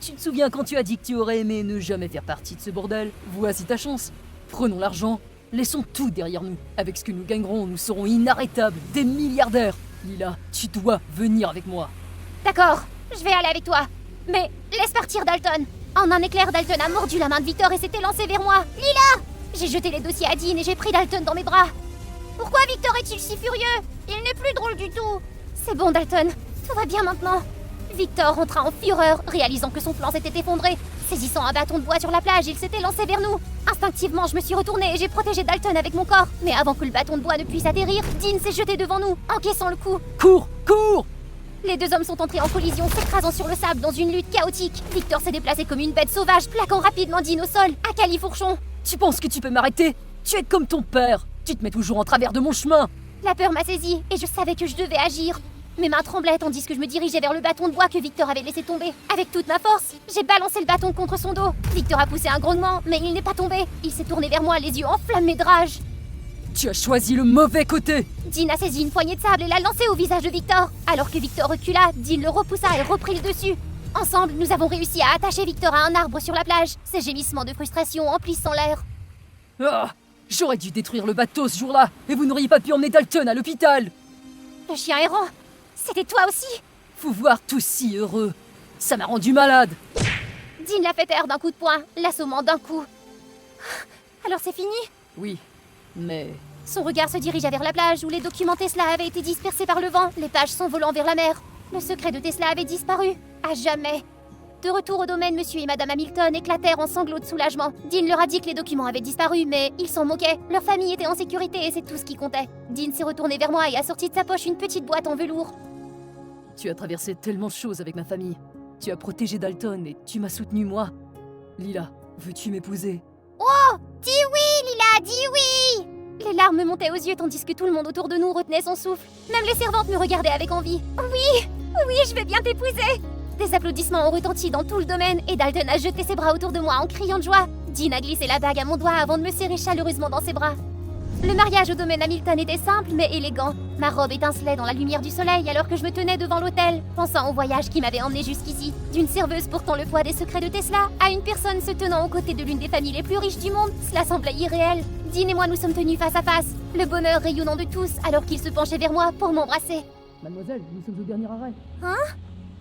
Tu te souviens quand tu as dit que tu aurais aimé ne jamais faire partie de ce bordel? Voici ta chance. Prenons l'argent, laissons tout derrière nous. Avec ce que nous gagnerons, nous serons inarrêtables, des milliardaires. Lila, tu dois venir avec moi. D'accord, je vais aller avec toi. Mais laisse partir Dalton. En un éclair, Dalton a mordu la main de Victor et s'est élancé vers moi. Lila! J'ai jeté les dossiers à Dean et j'ai pris Dalton dans mes bras. Pourquoi Victor est-il si furieux? Il n'est plus drôle du tout. C'est bon, Dalton. Tout va bien maintenant. Victor rentra en fureur, réalisant que son plan s'était effondré. Saisissant un bâton de bois sur la plage, il s'était lancé vers nous. Instinctivement, je me suis retournée et j'ai protégé Dalton avec mon corps. Mais avant que le bâton de bois ne puisse atterrir, Dean s'est jeté devant nous, encaissant le coup. Cours, cours! Les deux hommes sont entrés en collision, s'écrasant sur le sable dans une lutte chaotique. Victor s'est déplacé comme une bête sauvage, plaquant rapidement Dean au sol, à califourchon. Tu penses que tu peux m'arrêter? Tu es comme ton père. Tu te mets toujours en travers de mon chemin. La peur m'a saisie et je savais que je devais agir. Mes mains tremblaient tandis que je me dirigeais vers le bâton de bois que Victor avait laissé tomber. Avec toute ma force, j'ai balancé le bâton contre son dos. Victor a poussé un grognement, mais il n'est pas tombé. Il s'est tourné vers moi, les yeux enflammés de rage. Tu as choisi le mauvais côté. Dean a saisi une poignée de sable et l'a lancée au visage de Victor. Alors que Victor recula, Dean le repoussa et reprit le dessus. Ensemble, nous avons réussi à attacher Victor à un arbre sur la plage. Ses gémissements de frustration emplissant l'air. Ah, j'aurais dû détruire le bateau ce jour-là, et vous n'auriez pas pu emmener Dalton à l'hôpital. Le chien errant, c'était toi aussi. Faut voir tous si heureux. Ça m'a rendu malade. Dean l'a fait taire d'un coup de poing, l'assommant d'un coup. Alors c'est fini? Oui, mais... Son regard se dirigea vers la plage où les documents Tesla avaient été dispersés par le vent, les pages s'envolant vers la mer. Le secret de Tesla avait disparu. À jamais. De retour au domaine, monsieur et madame Hamilton éclatèrent en sanglots de soulagement. Dean leur a dit que les documents avaient disparu, mais ils s'en moquaient. Leur famille était en sécurité et c'est tout ce qui comptait. Dean s'est retourné vers moi et a sorti de sa poche une petite boîte en velours. Tu as traversé tellement de choses avec ma famille. Tu as protégé Dalton et tu m'as soutenu moi. Lila, veux-tu m'épouser? Dis oui, Lila, dis oui! Les larmes me montaient aux yeux tandis que tout le monde autour de nous retenait son souffle. Même les servantes me regardaient avec envie. Oui, oui, je vais bien t'épouser! Des applaudissements ont retenti dans tout le domaine et Dalton a jeté ses bras autour de moi en criant de joie. Dean a glissé la bague à mon doigt avant de me serrer chaleureusement dans ses bras. Le mariage au domaine Hamilton était simple mais élégant. Ma robe étincelait dans la lumière du soleil alors que je me tenais devant l'hôtel, pensant au voyage qui m'avait emmené jusqu'ici. D'une serveuse portant le poids des secrets de Tesla à une personne se tenant aux côtés de l'une des familles les plus riches du monde, cela semblait irréel. Dean et moi nous sommes tenus face à face, le bonheur rayonnant de tous alors qu'il se penchait vers moi pour m'embrasser. Mademoiselle, nous sommes au dernier arrêt.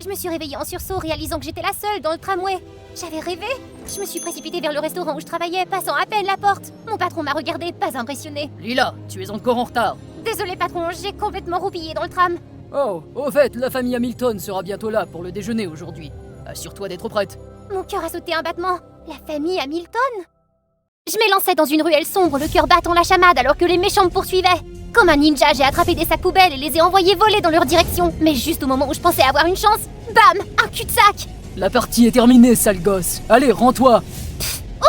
Je me suis réveillée en sursaut, réalisant que j'étais la seule dans le tramway. J'avais rêvé. Je me suis précipitée vers le restaurant où je travaillais, passant à peine la porte. Mon patron m'a regardée, pas impressionné. Lila, tu es encore en retard. Désolé patron, j'ai complètement roupillé dans le tram. Oh, au fait, la famille Hamilton sera bientôt là pour le déjeuner aujourd'hui. Assure-toi d'être prête. Mon cœur a sauté un battement. La famille Hamilton? Je m'élançais dans une ruelle sombre, le cœur battant la chamade alors que les méchants me poursuivaient. Comme un ninja, j'ai attrapé des sacs poubelles et les ai envoyés voler dans leur direction. Mais juste au moment où je pensais avoir une chance, bam, un cul-de-sac. La partie est terminée, sale gosse. Allez, rends-toi.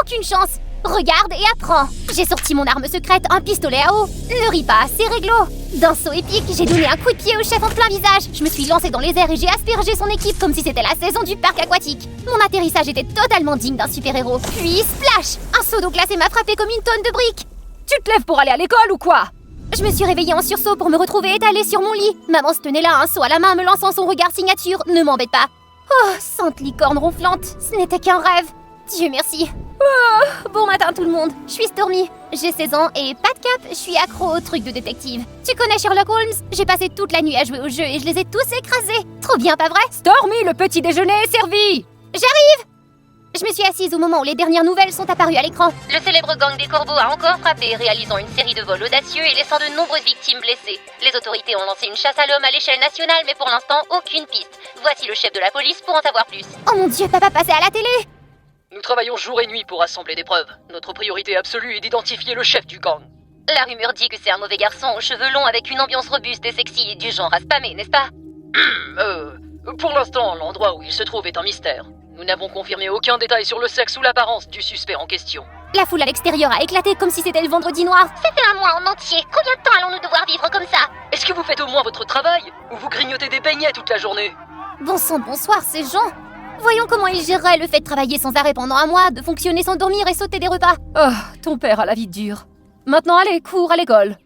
Aucune chance. Regarde et apprends. J'ai sorti mon arme secrète, un pistolet à eau. Ne ris pas, c'est réglo. D'un saut épique, j'ai donné un coup de pied au chef en plein visage. Je me suis lancée dans les airs et j'ai aspergé son équipe comme si c'était la saison du parc aquatique. Mon atterrissage était totalement digne d'un super-héros. Puis, splash! Un seau d'eau glacée m'a frappé comme une tonne de briques. Tu te lèves pour aller à l'école ou quoi? Je me suis réveillée en sursaut pour me retrouver étalée sur mon lit. Maman se tenait là, un seau à la main, me lançant son regard signature. Ne m'embête pas. Oh, sainte licorne ronflante, ce n'était qu'un rêve. Dieu merci. Oh, bon matin tout le monde, je suis Stormy. J'ai 16 ans et pas de cap, je suis accro aux trucs de détective. Tu connais Sherlock Holmes? J'ai passé toute la nuit à jouer au jeu et je les ai tous écrasés. Trop bien, pas vrai? Stormy, le petit déjeuner est servi. J'arrive! Je me suis assise au moment où les dernières nouvelles sont apparues à l'écran. Le célèbre gang des Corbeaux a encore frappé, réalisant une série de vols audacieux et laissant de nombreuses victimes blessées. Les autorités ont lancé une chasse à l'homme à l'échelle nationale, mais pour l'instant, aucune piste. Voici le chef de la police pour en savoir plus. Oh mon Dieu, papa passait à la télé! Nous travaillons jour et nuit pour assembler des preuves. Notre priorité absolue est d'identifier le chef du gang. La rumeur dit que c'est un mauvais garçon aux cheveux longs avec une ambiance robuste et sexy, du genre à spammer, n'est-ce pas? Pour l'instant, l'endroit où il se trouve est un mystère. Nous n'avons confirmé aucun détail sur le sexe ou l'apparence du suspect en question. La foule à l'extérieur a éclaté comme si c'était le vendredi noir. Ça fait un mois en entier. Combien de temps allons-nous devoir vivre comme ça? Est-ce que vous faites au moins votre travail? Ou vous grignotez des beignets toute la journée? Bon sang de bonsoir ces gens. Voyons comment ils géreraient le fait de travailler sans arrêt pendant un mois, de fonctionner sans dormir et sauter des repas. Oh, ton père a la vie dure. Maintenant, allez, cours à l'école.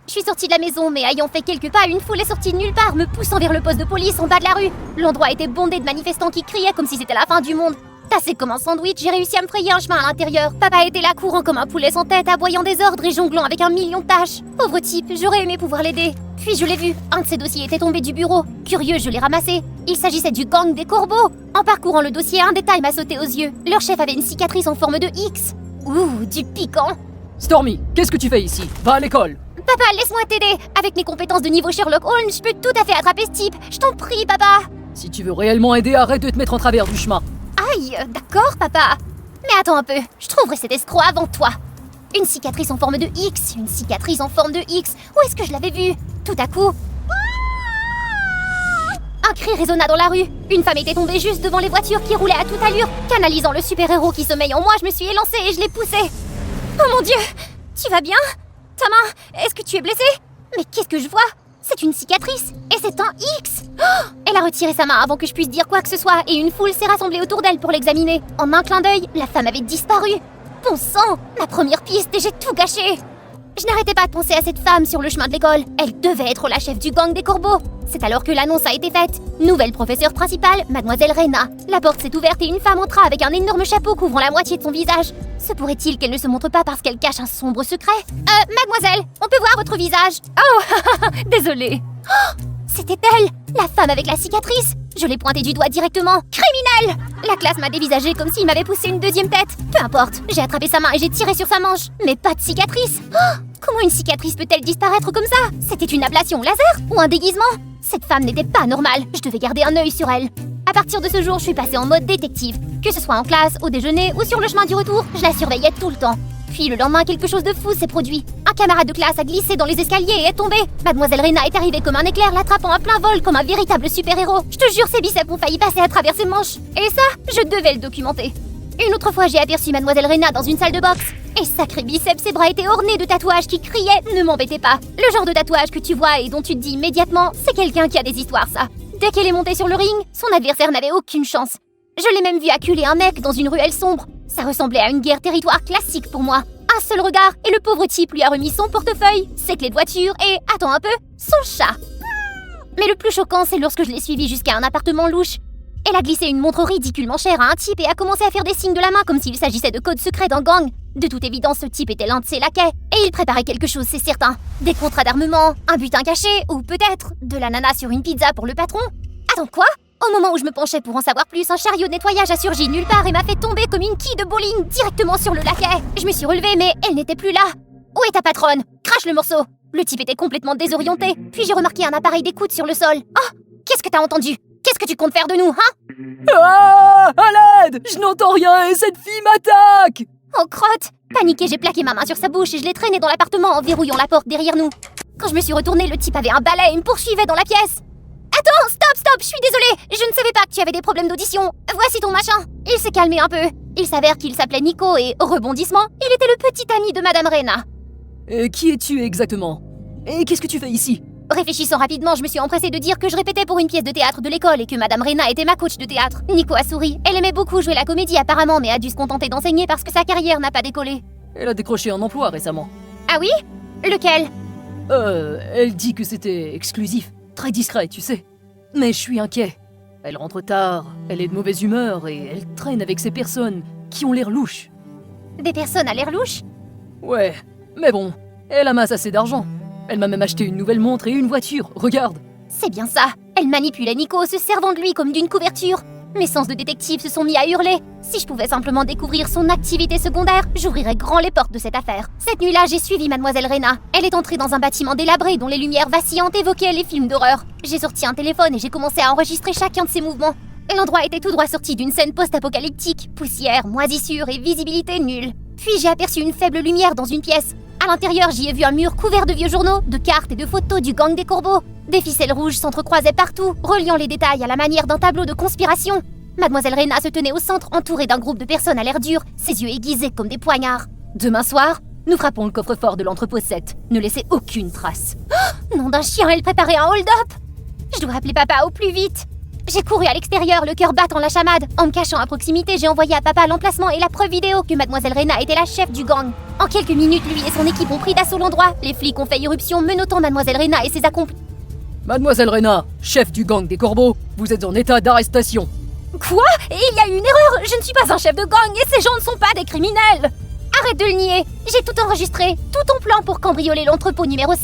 Je suis sortie de la maison, mais ayant fait quelques pas, une foule est sortie de nulle part, me poussant vers le poste de police en bas de la rue. L'endroit était bondé de manifestants qui criaient comme si c'était la fin du monde. Tassé comme un sandwich, j'ai réussi à me frayer un chemin à l'intérieur. Papa était là courant comme un poulet sans tête, aboyant des ordres et jonglant avec un million de tâches. Pauvre type, j'aurais aimé pouvoir l'aider. Puis je l'ai vu, un de ses dossiers était tombé du bureau. Curieux, je l'ai ramassé. Il s'agissait du gang des Corbeaux. En parcourant le dossier, un détail m'a sauté aux yeux. Leur chef avait une cicatrice en forme de X. Ouh, du piquant. Stormy, qu'est-ce que tu fais ici? Va à l'école. Papa, laisse-moi t'aider. Avec mes compétences de niveau Sherlock Holmes, je peux tout à fait attraper ce type. Je t'en prie, papa. Si tu veux réellement aider, arrête de te mettre en travers du chemin. Aïe, d'accord, papa. Mais attends un peu, je trouverai cet escroc avant toi. Une cicatrice en forme de X, une cicatrice en forme de X. Où est-ce que je l'avais vue? Tout à coup... Un cri résonna dans la rue. Une femme était tombée juste devant les voitures qui roulaient à toute allure. Canalisant le super-héros qui sommeille en moi, je me suis élancée et je l'ai poussé. Oh mon Dieu! Tu vas bien? Ta main, est-ce que tu es blessée? Mais qu'est-ce que je vois? C'est une cicatrice et c'est un X. Oh, elle a retiré sa main avant que je puisse dire quoi que ce soit et une foule s'est rassemblée autour d'elle pour l'examiner. En un clin d'œil, la femme avait disparu. Bon sang, ma première piste et j'ai tout gâché. Je n'arrêtais pas de penser à cette femme sur le chemin de l'école. Elle devait être la chef du gang des Corbeaux. C'est alors que l'annonce a été faite. Nouvelle professeure principale, Mademoiselle Reyna. La porte s'est ouverte et une femme entra avec un énorme chapeau couvrant la moitié de son visage. Se pourrait-il qu'elle ne se montre pas parce qu'elle cache un sombre secret? Mademoiselle, on peut voir votre visage? Oh, désolée. Oh, c'était elle, la femme avec la cicatrice. Je l'ai pointée du doigt directement. Criminel! La classe m'a dévisagée comme s'il m'avait poussé une deuxième tête. Peu importe, j'ai attrapé sa main et j'ai tiré sur sa manche. Mais pas de cicatrice. Oh, comment une cicatrice peut-elle disparaître comme ça? C'était une ablation laser ou un déguisement? Cette femme n'était pas normale. Je devais garder un œil sur elle. À partir de ce jour, je suis passée en mode détective. Que ce soit en classe, au déjeuner ou sur le chemin du retour, je la surveillais tout le temps. Puis le lendemain, quelque chose de fou s'est produit. Un camarade de classe a glissé dans les escaliers et est tombé. Mademoiselle Rena est arrivée comme un éclair, l'attrapant à plein vol comme un véritable super-héros. Je te jure, ses biceps ont failli passer à travers ses manches. Et ça, je devais le documenter. Une autre fois, j'ai aperçu Mademoiselle Rena dans une salle de boxe. Et sacré biceps, ses bras étaient ornés de tatouages qui criaient « Ne m'embêtez pas ». Le genre de tatouage que tu vois et dont tu te dis immédiatement « C'est quelqu'un qui a des histoires, ça ». Dès qu'elle est montée sur le ring, son adversaire n'avait aucune chance. Je l'ai même vu acculer un mec dans une ruelle sombre. Ça ressemblait à une guerre territoire classique pour moi. Un seul regard et le pauvre type lui a remis son portefeuille, ses clés de voiture et, attends un peu, son chat. Mais le plus choquant, c'est lorsque je l'ai suivi jusqu'à un appartement louche. Elle a glissé une montre ridiculement chère à un type et a commencé à faire des signes de la main comme s'il s'agissait de codes secrets d'un gang. De toute évidence, ce type était l'un de ses laquais et il préparait quelque chose, c'est certain. Des contrats d'armement, un butin caché ou peut-être de l'ananas sur une pizza pour le patron. Attends, quoi ? Au moment où je me penchais pour en savoir plus, un chariot de nettoyage a surgi nulle part et m'a fait tomber comme une quille de bowling directement sur le laquais. Je me suis relevée mais elle n'était plus là. Où est ta patronne ? Crache le morceau. Le type était complètement désorienté. Puis j'ai remarqué un appareil d'écoute sur le sol. Oh, qu'est-ce que t'as entendu ? Qu'est-ce que tu comptes faire de nous, hein ? Ah, à l'aide! Je n'entends rien et cette fille m'attaque! Oh crotte! Paniquée, j'ai plaqué ma main sur sa bouche et je l'ai traînée dans l'appartement en verrouillant la porte derrière nous. Quand je me suis retournée, le type avait un balai et me poursuivait dans la pièce. Attends, stop, je suis désolée! Je ne savais pas que tu avais des problèmes d'audition. Voici ton machin. Il s'est calmé un peu. Il s'avère qu'il s'appelait Nico et, rebondissement, il était le petit ami de Madame Rena. Et qui es-tu exactement? Et qu'est-ce que tu fais ici? Réfléchissant rapidement, je me suis empressée de dire que je répétais pour une pièce de théâtre de l'école et que Madame Rena était ma coach de théâtre. Nico a souri. Elle aimait beaucoup jouer la comédie apparemment, mais a dû se contenter d'enseigner parce que sa carrière n'a pas décollé. Elle a décroché un emploi récemment. Ah oui? Lequel? Elle dit que c'était exclusif. Très discret, tu sais. Mais je suis inquiet. Elle rentre tard, elle est de mauvaise humeur et elle traîne avec ces personnes qui ont l'air louches. Des personnes à l'air louche? Ouais, mais bon, elle amasse assez d'argent. Elle m'a même acheté une nouvelle montre et une voiture, regarde. C'est bien ça. Elle manipulait Nico, se servant de lui comme d'une couverture. Mes sens de détective se sont mis à hurler. Si je pouvais simplement découvrir son activité secondaire, j'ouvrirais grand les portes de cette affaire. Cette nuit-là, j'ai suivi Mademoiselle Rena. Elle est entrée dans un bâtiment délabré dont les lumières vacillantes évoquaient les films d'horreur. J'ai sorti un téléphone et j'ai commencé à enregistrer chacun de ses mouvements. L'endroit était tout droit sorti d'une scène post-apocalyptique. Poussière, moisissure et visibilité nulle. Puis j'ai aperçu une faible lumière dans une pièce. À l'intérieur, j'y ai vu un mur couvert de vieux journaux, de cartes et de photos du gang des Corbeaux. Des ficelles rouges s'entrecroisaient partout, reliant les détails à la manière d'un tableau de conspiration. Mademoiselle Rena se tenait au centre, entourée d'un groupe de personnes à l'air dur, ses yeux aiguisés comme des poignards. Demain soir, nous frappons le coffre-fort de l'entrepôt 7. Ne laissez aucune trace. Oh, nom d'un chien, elle préparait un hold-up. Je dois appeler papa au plus vite. J'ai couru à l'extérieur, le cœur battant la chamade. En me cachant à proximité, j'ai envoyé à papa l'emplacement et la preuve vidéo que Mademoiselle Rena était la chef du gang. En quelques minutes, lui et son équipe ont pris d'assaut l'endroit. Les flics ont fait irruption, menottant Mademoiselle Rena et ses accomplices. Mademoiselle Rena, chef du gang des Corbeaux, vous êtes en état d'arrestation. Quoi? Il y a eu une erreur. Je ne suis pas un chef de gang et ces gens ne sont pas des criminels. Arrête de le nier. J'ai tout enregistré, tout ton plan pour cambrioler l'entrepôt numéro 7.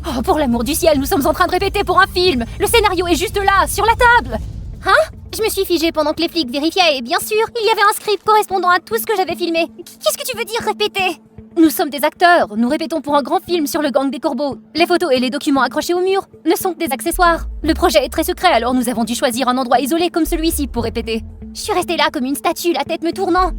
Oh, pour l'amour du ciel, nous sommes en train de répéter pour un film. Le scénario est juste là, sur la table. Hein? Je me suis figée pendant que les flics vérifiaient et bien sûr, il y avait un script correspondant à tout ce que j'avais filmé. Qu'est-ce que tu veux dire répéter? Nous sommes des acteurs, nous répétons pour un grand film sur le gang des Corbeaux. Les photos et les documents accrochés au mur ne sont que des accessoires. Le projet est très secret, alors nous avons dû choisir un endroit isolé comme celui-ci pour répéter. Je suis restée là comme une statue, la tête me tournant.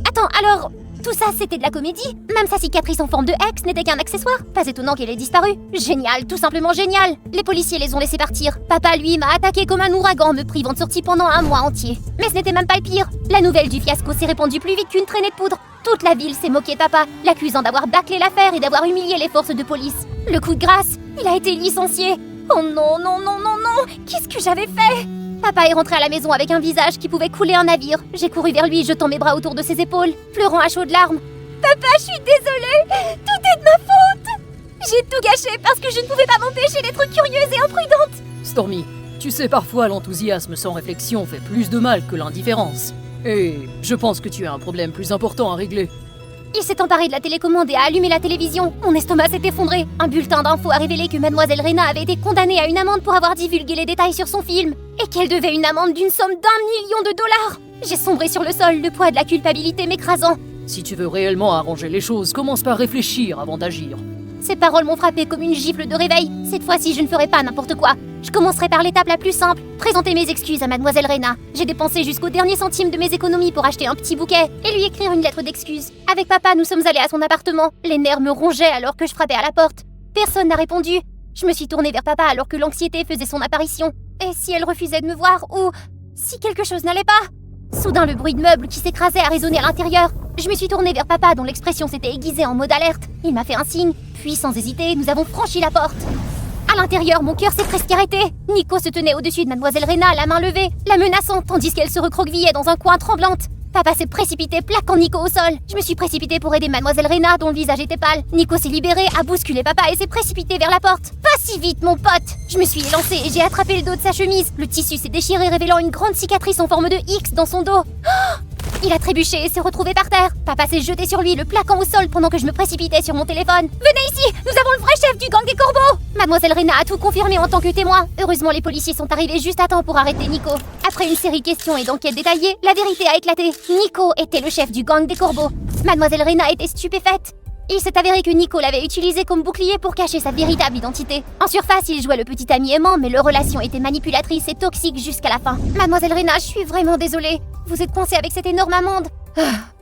Attends, alors, tout ça c'était de la comédie? Même sa cicatrice en forme de X n'était qu'un accessoire? Pas étonnant qu'elle ait disparu. Génial, tout simplement génial. Les policiers les ont laissés partir. Papa, lui, m'a attaqué comme un ouragan, me privant de sortie pendant un mois entier. Mais ce n'était même pas le pire. La nouvelle du fiasco s'est répandue plus vite qu'une traînée de poudre. Toute la ville s'est moquée de papa, l'accusant d'avoir bâclé l'affaire et d'avoir humilié les forces de police. Le coup de grâce, il a été licencié. Oh non, non, non, non, non! Qu'est-ce que j'avais fait? Papa est rentré à la maison avec un visage qui pouvait couler un navire. J'ai couru vers lui, jetant mes bras autour de ses épaules, pleurant à chaudes larmes. Papa, je suis désolée! Tout est de ma faute! J'ai tout gâché parce que je ne pouvais pas m'empêcher d'être curieuse et imprudente! Stormy, tu sais, parfois l'enthousiasme sans réflexion fait plus de mal que l'indifférence. Et je pense que tu as un problème plus important à régler. Il s'est emparé de la télécommande et a allumé la télévision. Mon estomac s'est effondré. Un bulletin d'infos a révélé que Mademoiselle Rena avait été condamnée à une amende pour avoir divulgué les détails sur son film. Et qu'elle devait une amende d'une somme d'1 million $. J'ai sombré sur le sol, le poids de la culpabilité m'écrasant. Si tu veux réellement arranger les choses, commence par réfléchir avant d'agir. Ces paroles m'ont frappé comme une gifle de réveil. Cette fois-ci, je ne ferai pas n'importe quoi. Je commencerai par l'étape la plus simple, présenter mes excuses à Mademoiselle Rena. J'ai dépensé jusqu'au dernier centime de mes économies pour acheter un petit bouquet et lui écrire une lettre d'excuse. Avec papa, nous sommes allés à son appartement. Les nerfs me rongeaient alors que je frappais à la porte. Personne n'a répondu. Je me suis tournée vers papa alors que l'anxiété faisait son apparition. Et si elle refusait de me voir ou si quelque chose n'allait pas? Soudain, le bruit de meubles qui s'écrasaient a résonné à l'intérieur. Je me suis tournée vers papa dont l'expression s'était aiguisée en mode alerte. Il m'a fait un signe, puis sans hésiter, nous avons franchi la porte. À l'intérieur, mon cœur s'est presque arrêté. Nico se tenait au-dessus de Mademoiselle Rena, la main levée, la menaçant, tandis qu'elle se recroquevillait dans un coin tremblante. Papa s'est précipité, plaquant Nico au sol. Je me suis précipitée pour aider Mademoiselle Rena, dont le visage était pâle. Nico s'est libéré, a bousculé papa et s'est précipité vers la porte. Pas si vite, mon pote! Je me suis élancée et j'ai attrapé le dos de sa chemise. Le tissu s'est déchiré, révélant une grande cicatrice en forme de X dans son dos. Oh! Il a trébuché et s'est retrouvé par terre. Papa s'est jeté sur lui, le plaquant au sol pendant que je me précipitais sur mon téléphone. Venez ici, nous avons le vrai chef du gang des corbeaux! Mademoiselle Rena a tout confirmé en tant que témoin. Heureusement, les policiers sont arrivés juste à temps pour arrêter Nico. Après une série de questions et d'enquêtes détaillées, la vérité a éclaté. Nico était le chef du gang des corbeaux. Mademoiselle Rena était stupéfaite. Il s'est avéré que Nico l'avait utilisé comme bouclier pour cacher sa véritable identité. En surface, il jouait le petit ami aimant, mais leur relation était manipulatrice et toxique jusqu'à la fin. Mademoiselle Rena, je suis vraiment désolée. Vous êtes coincée avec cette énorme amende.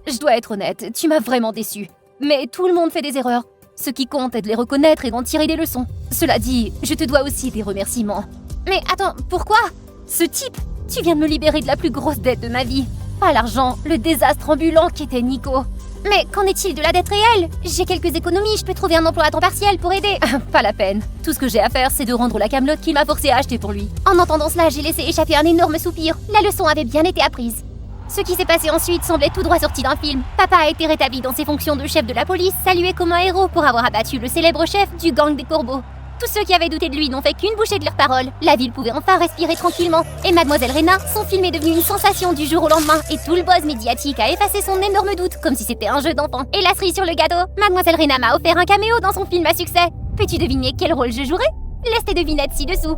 Je dois être honnête, tu m'as vraiment déçue. Mais tout le monde fait des erreurs. Ce qui compte est de les reconnaître et d'en tirer des leçons. Cela dit, je te dois aussi des remerciements. Mais attends, pourquoi? Ce type, tu viens de me libérer de la plus grosse dette de ma vie. Pas l'argent, le désastre ambulant qu'était Nico. Mais qu'en est-il de la dette réelle? J'ai quelques économies, je peux trouver un emploi à temps partiel pour aider. Pas la peine. Tout ce que j'ai à faire, c'est de rendre la camelote qu'il m'a forcé à acheter pour lui. En entendant cela, j'ai laissé échapper un énorme soupir. La leçon avait bien été apprise. Ce qui s'est passé ensuite semblait tout droit sorti d'un film. Papa a été rétabli dans ses fonctions de chef de la police, salué comme un héros pour avoir abattu le célèbre chef du gang des corbeaux. Tous ceux qui avaient douté de lui n'ont fait qu'une bouchée de leurs paroles. La ville pouvait enfin respirer tranquillement. Et Mademoiselle Rena, son film est devenu une sensation du jour au lendemain. Et tout le buzz médiatique a effacé son énorme doute, comme si c'était un jeu d'enfant. Et la cerise sur le gâteau, Mademoiselle Rena m'a offert un caméo dans son film à succès. Peux-tu deviner quel rôle je jouerai? Laisse tes devinettes ci-dessous.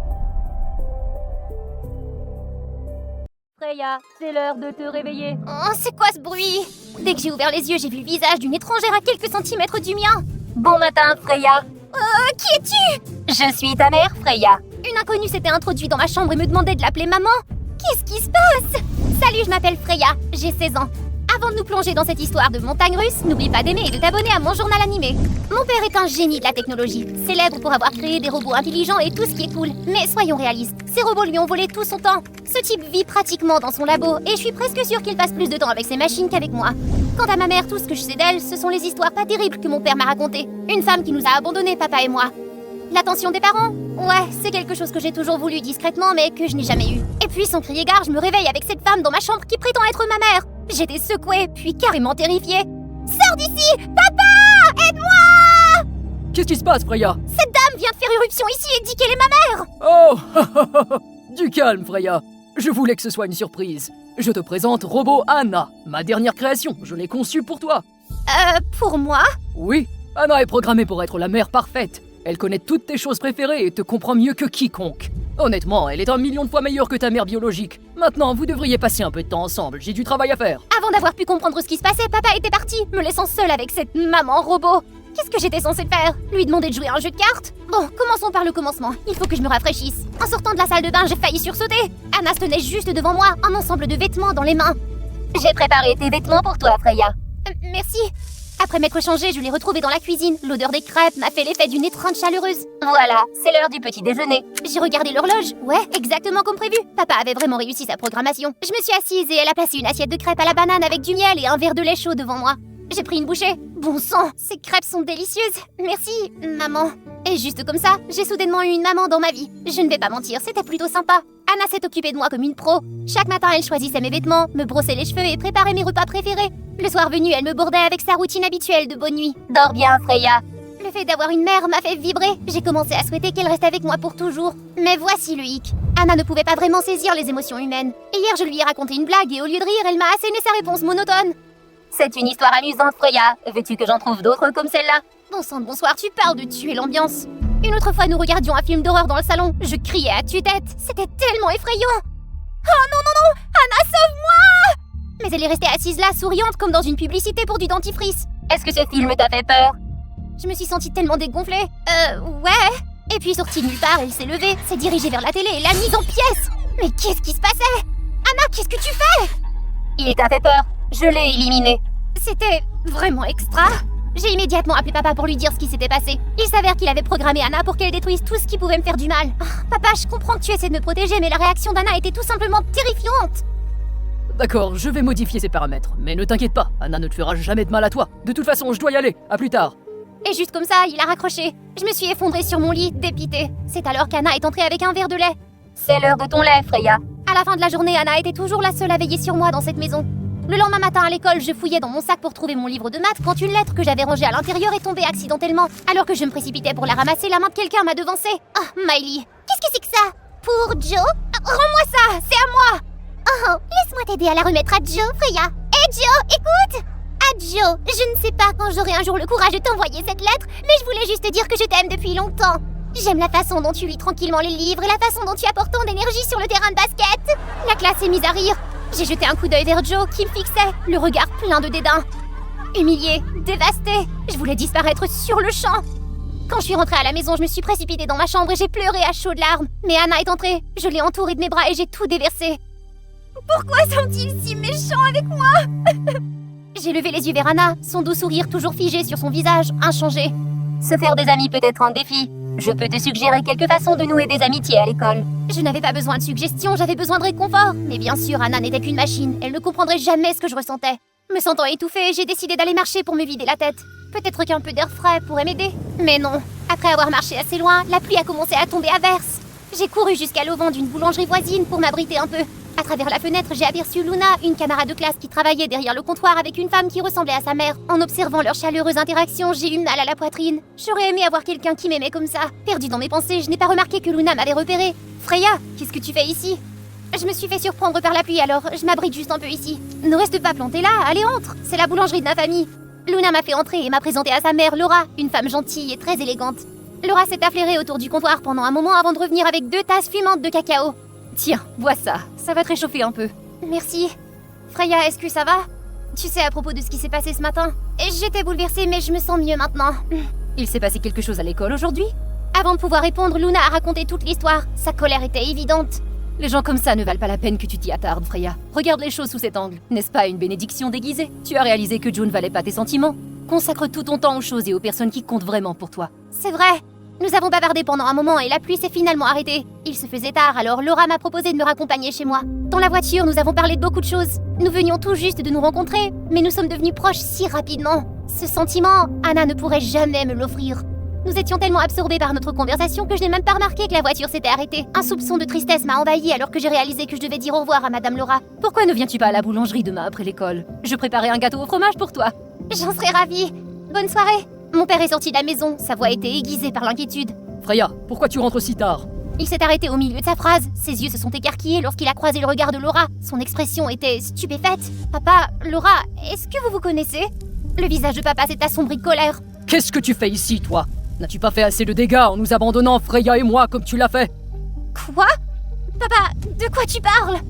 Freya, c'est l'heure de te réveiller. Oh, c'est quoi ce bruit? Dès que j'ai ouvert les yeux, j'ai vu le visage d'une étrangère à quelques centimètres du mien. Bon matin, Freya. Qui es-tu? Je suis ta mère, Freya. Une inconnue s'était introduite dans ma chambre et me demandait de l'appeler maman. Qu'est-ce qui se passe? Salut, je m'appelle Freya, j'ai 16 ans. Avant de nous plonger dans cette histoire de montagne russe, n'oublie pas d'aimer et de t'abonner à mon journal animé. Mon père est un génie de la technologie, célèbre pour avoir créé des robots intelligents et tout ce qui est cool. Mais soyons réalistes, ces robots lui ont volé tout son temps. Ce type vit pratiquement dans son labo et je suis presque sûre qu'il passe plus de temps avec ses machines qu'avec moi. Quant à ma mère, tout ce que je sais d'elle, ce sont les histoires pas terribles que mon père m'a racontées. Une femme qui nous a abandonnés, papa et moi. L'attention des parents? Ouais, c'est quelque chose que j'ai toujours voulu discrètement mais que je n'ai jamais eu. Et puis sans crier gare, je me réveille avec cette femme dans ma chambre qui prétend être ma mère. J'étais secouée, puis carrément terrifiée. Sors d'ici! Papa! Aide-moi! Qu'est-ce qui se passe, Freya? Cette dame vient de faire irruption ici et dit qu'elle est ma mère! Oh! Du calme, Freya. Je voulais que ce soit une surprise. Je te présente Robot Anna, ma dernière création. Je l'ai conçue pour toi. Pour moi? Oui, Anna est programmée pour être la mère parfaite. Elle connaît toutes tes choses préférées et te comprend mieux que quiconque. Honnêtement, elle est 1 million de fois meilleure que ta mère biologique. Maintenant, vous devriez passer un peu de temps ensemble, j'ai du travail à faire. Avant d'avoir pu comprendre ce qui se passait, papa était parti, me laissant seule avec cette maman robot. Qu'est-ce que j'étais censée faire? Lui demander de jouer à un jeu de cartes? Bon, commençons par le commencement. Il faut que je me rafraîchisse. En sortant de la salle de bain, j'ai failli sursauter. Anna se tenait juste devant moi, un ensemble de vêtements dans les mains. J'ai préparé tes vêtements pour toi, Freya. Merci. Après m'être changée, je l'ai retrouvée dans la cuisine. L'odeur des crêpes m'a fait l'effet d'une étreinte chaleureuse. Voilà, c'est l'heure du petit déjeuner. J'ai regardé l'horloge. Ouais, exactement comme prévu. Papa avait vraiment réussi sa programmation. Je me suis assise et elle a placé une assiette de crêpes à la banane avec du miel et un verre de lait chaud devant moi. J'ai pris une bouchée. Bon sang, ces crêpes sont délicieuses. Merci, maman. Et juste comme ça, j'ai soudainement eu une maman dans ma vie. Je ne vais pas mentir, c'était plutôt sympa. Anna s'est occupée de moi comme une pro. Chaque matin, elle choisissait mes vêtements, me brossait les cheveux et préparait mes repas préférés. Le soir venu, elle me bordait avec sa routine habituelle de bonne nuit. Dors bien, Freya. Le fait d'avoir une mère m'a fait vibrer. J'ai commencé à souhaiter qu'elle reste avec moi pour toujours. Mais voici le hic. Anna ne pouvait pas vraiment saisir les émotions humaines. Et hier, je lui ai raconté une blague et au lieu de rire, elle m'a asséné sa réponse monotone. C'est une histoire amusante, Freya. Veux-tu que j'en trouve d'autres comme celle-là? Bon sang de bonsoir, tu parles de tuer l'ambiance. Une autre fois, nous regardions un film d'horreur dans le salon. Je criais à tue-tête. C'était tellement effrayant. Oh non, non, non! Anna, sauve-moi! Mais elle est restée assise là, souriante, comme dans une publicité pour du dentifrice. Est-ce que ce film t'a fait peur? Je me suis sentie tellement dégonflée. Ouais. Et puis sortie de nulle part, elle s'est levée, s'est dirigée vers la télé et l'a mise en pièces. Mais qu'est-ce qui se passait? Anna, qu'est-ce que tu fais? Il t'a fait peur. Je l'ai éliminé. C'était vraiment extra. J'ai immédiatement appelé papa pour lui dire ce qui s'était passé. Il s'avère qu'il avait programmé Anna pour qu'elle détruise tout ce qui pouvait me faire du mal. Papa, je comprends que tu essaies de me protéger, mais la réaction d'Anna était tout simplement terrifiante. D'accord, je vais modifier ses paramètres. Mais ne t'inquiète pas, Anna ne te fera jamais de mal à toi. De toute façon, je dois y aller. À plus tard. Et juste comme ça, il a raccroché. Je me suis effondrée sur mon lit, dépitée. C'est alors qu'Anna est entrée avec un verre de lait. C'est l'heure de ton lait, Freya. À la fin de la journée, Anna était toujours la seule à veiller sur moi dans cette maison. Le lendemain matin à l'école, je fouillais dans mon sac pour trouver mon livre de maths quand une lettre que j'avais rangée à l'intérieur est tombée accidentellement. Alors que je me précipitais pour la ramasser, la main de quelqu'un m'a devancée. Ah, Miley. Qu'est-ce que c'est que ça? Pour Joe? Rends-moi ça, c'est à moi. Oh, laisse-moi t'aider à la remettre à Joe, Freya. Hé Joe, écoute! À Joe, je ne sais pas quand j'aurai un jour le courage de t'envoyer cette lettre, mais je voulais juste te dire que je t'aime depuis longtemps. J'aime la façon dont tu lis tranquillement les livres et la façon dont tu apportes tant d'énergie sur le terrain de basket. La classe s'est mise à rire. J'ai jeté un coup d'œil vers Joe qui me fixait, le regard plein de dédain. Humiliée, dévastée, je voulais disparaître sur le champ. Quand je suis rentrée à la maison, je me suis précipitée dans ma chambre et j'ai pleuré à chaudes larmes. Mais Anna est entrée, je l'ai entourée de mes bras et j'ai tout déversé. Pourquoi sont-ils si méchants avec moi? J'ai levé les yeux vers Anna, son doux sourire toujours figé sur son visage, inchangé. Se faire des amis peut être un défi. Je peux te suggérer quelques façons de nouer des amitiés à l'école. Je n'avais pas besoin de suggestions, j'avais besoin de réconfort. Mais bien sûr, Anna n'était qu'une machine, elle ne comprendrait jamais ce que je ressentais. Me sentant étouffée, j'ai décidé d'aller marcher pour me vider la tête. Peut-être qu'un peu d'air frais pourrait m'aider. Mais non, après avoir marché assez loin, la pluie a commencé à tomber à verse. J'ai couru jusqu'à l'auvent d'une boulangerie voisine pour m'abriter un peu. À travers la fenêtre, j'ai aperçu Luna, une camarade de classe qui travaillait derrière le comptoir avec une femme qui ressemblait à sa mère. En observant leur chaleureuse interaction, j'ai eu mal à la poitrine. J'aurais aimé avoir quelqu'un qui m'aimait comme ça. Perdue dans mes pensées, je n'ai pas remarqué que Luna m'avait repérée. Freya, qu'est-ce que tu fais ici? Je me suis fait surprendre par la pluie, alors je m'abrite juste un peu ici. Ne reste pas planté là, allez entre. C'est la boulangerie de ma famille. Luna m'a fait entrer et m'a présenté à sa mère, Laura, une femme gentille et très élégante. Laura s'est afflairée autour du comptoir pendant un moment avant de revenir avec 2 tasses fumantes de cacao. Tiens, bois ça va te réchauffer un peu. Merci. Freya, est-ce que ça va? Tu sais, à propos de ce qui s'est passé ce matin, j'étais bouleversée, mais je me sens mieux maintenant. Il s'est passé quelque chose à l'école aujourd'hui? Avant de pouvoir répondre, Luna a raconté toute l'histoire. Sa colère était évidente. Les gens comme ça ne valent pas la peine que tu t'y attardes, Freya. Regarde les choses sous cet angle. N'est-ce pas une bénédiction déguisée? Tu as réalisé que Joe ne valait pas tes sentiments. Consacre tout ton temps aux choses et aux personnes qui comptent vraiment pour toi. C'est vrai. Nous avons bavardé pendant un moment et la pluie s'est finalement arrêtée. Il se faisait tard, alors Laura m'a proposé de me raccompagner chez moi. Dans la voiture, nous avons parlé de beaucoup de choses. Nous venions tout juste de nous rencontrer, mais nous sommes devenus proches si rapidement. Ce sentiment, Anna ne pourrait jamais me l'offrir. Nous étions tellement absorbés par notre conversation que je n'ai même pas remarqué que la voiture s'était arrêtée. Un soupçon de tristesse m'a envahi alors que j'ai réalisé que je devais dire au revoir à Madame Laura. Pourquoi ne viens-tu pas à la boulangerie demain après l'école? Je préparais un gâteau au fromage pour toi. J'en serais ravie. Bonne soirée. Mon père est sorti de la maison, sa voix était aiguisée par l'inquiétude. Freya, pourquoi tu rentres si tard? Il s'est arrêté au milieu de sa phrase. Ses yeux se sont écarquillés lorsqu'il a croisé le regard de Laura. Son expression était stupéfaite. Papa, Laura, est-ce que vous vous connaissez? Le visage de papa s'est assombri de colère. Qu'est-ce que tu fais ici, toi? N'as-tu pas fait assez de dégâts en nous abandonnant, Freya et moi, comme tu l'as fait? Quoi? Papa, de quoi tu parles?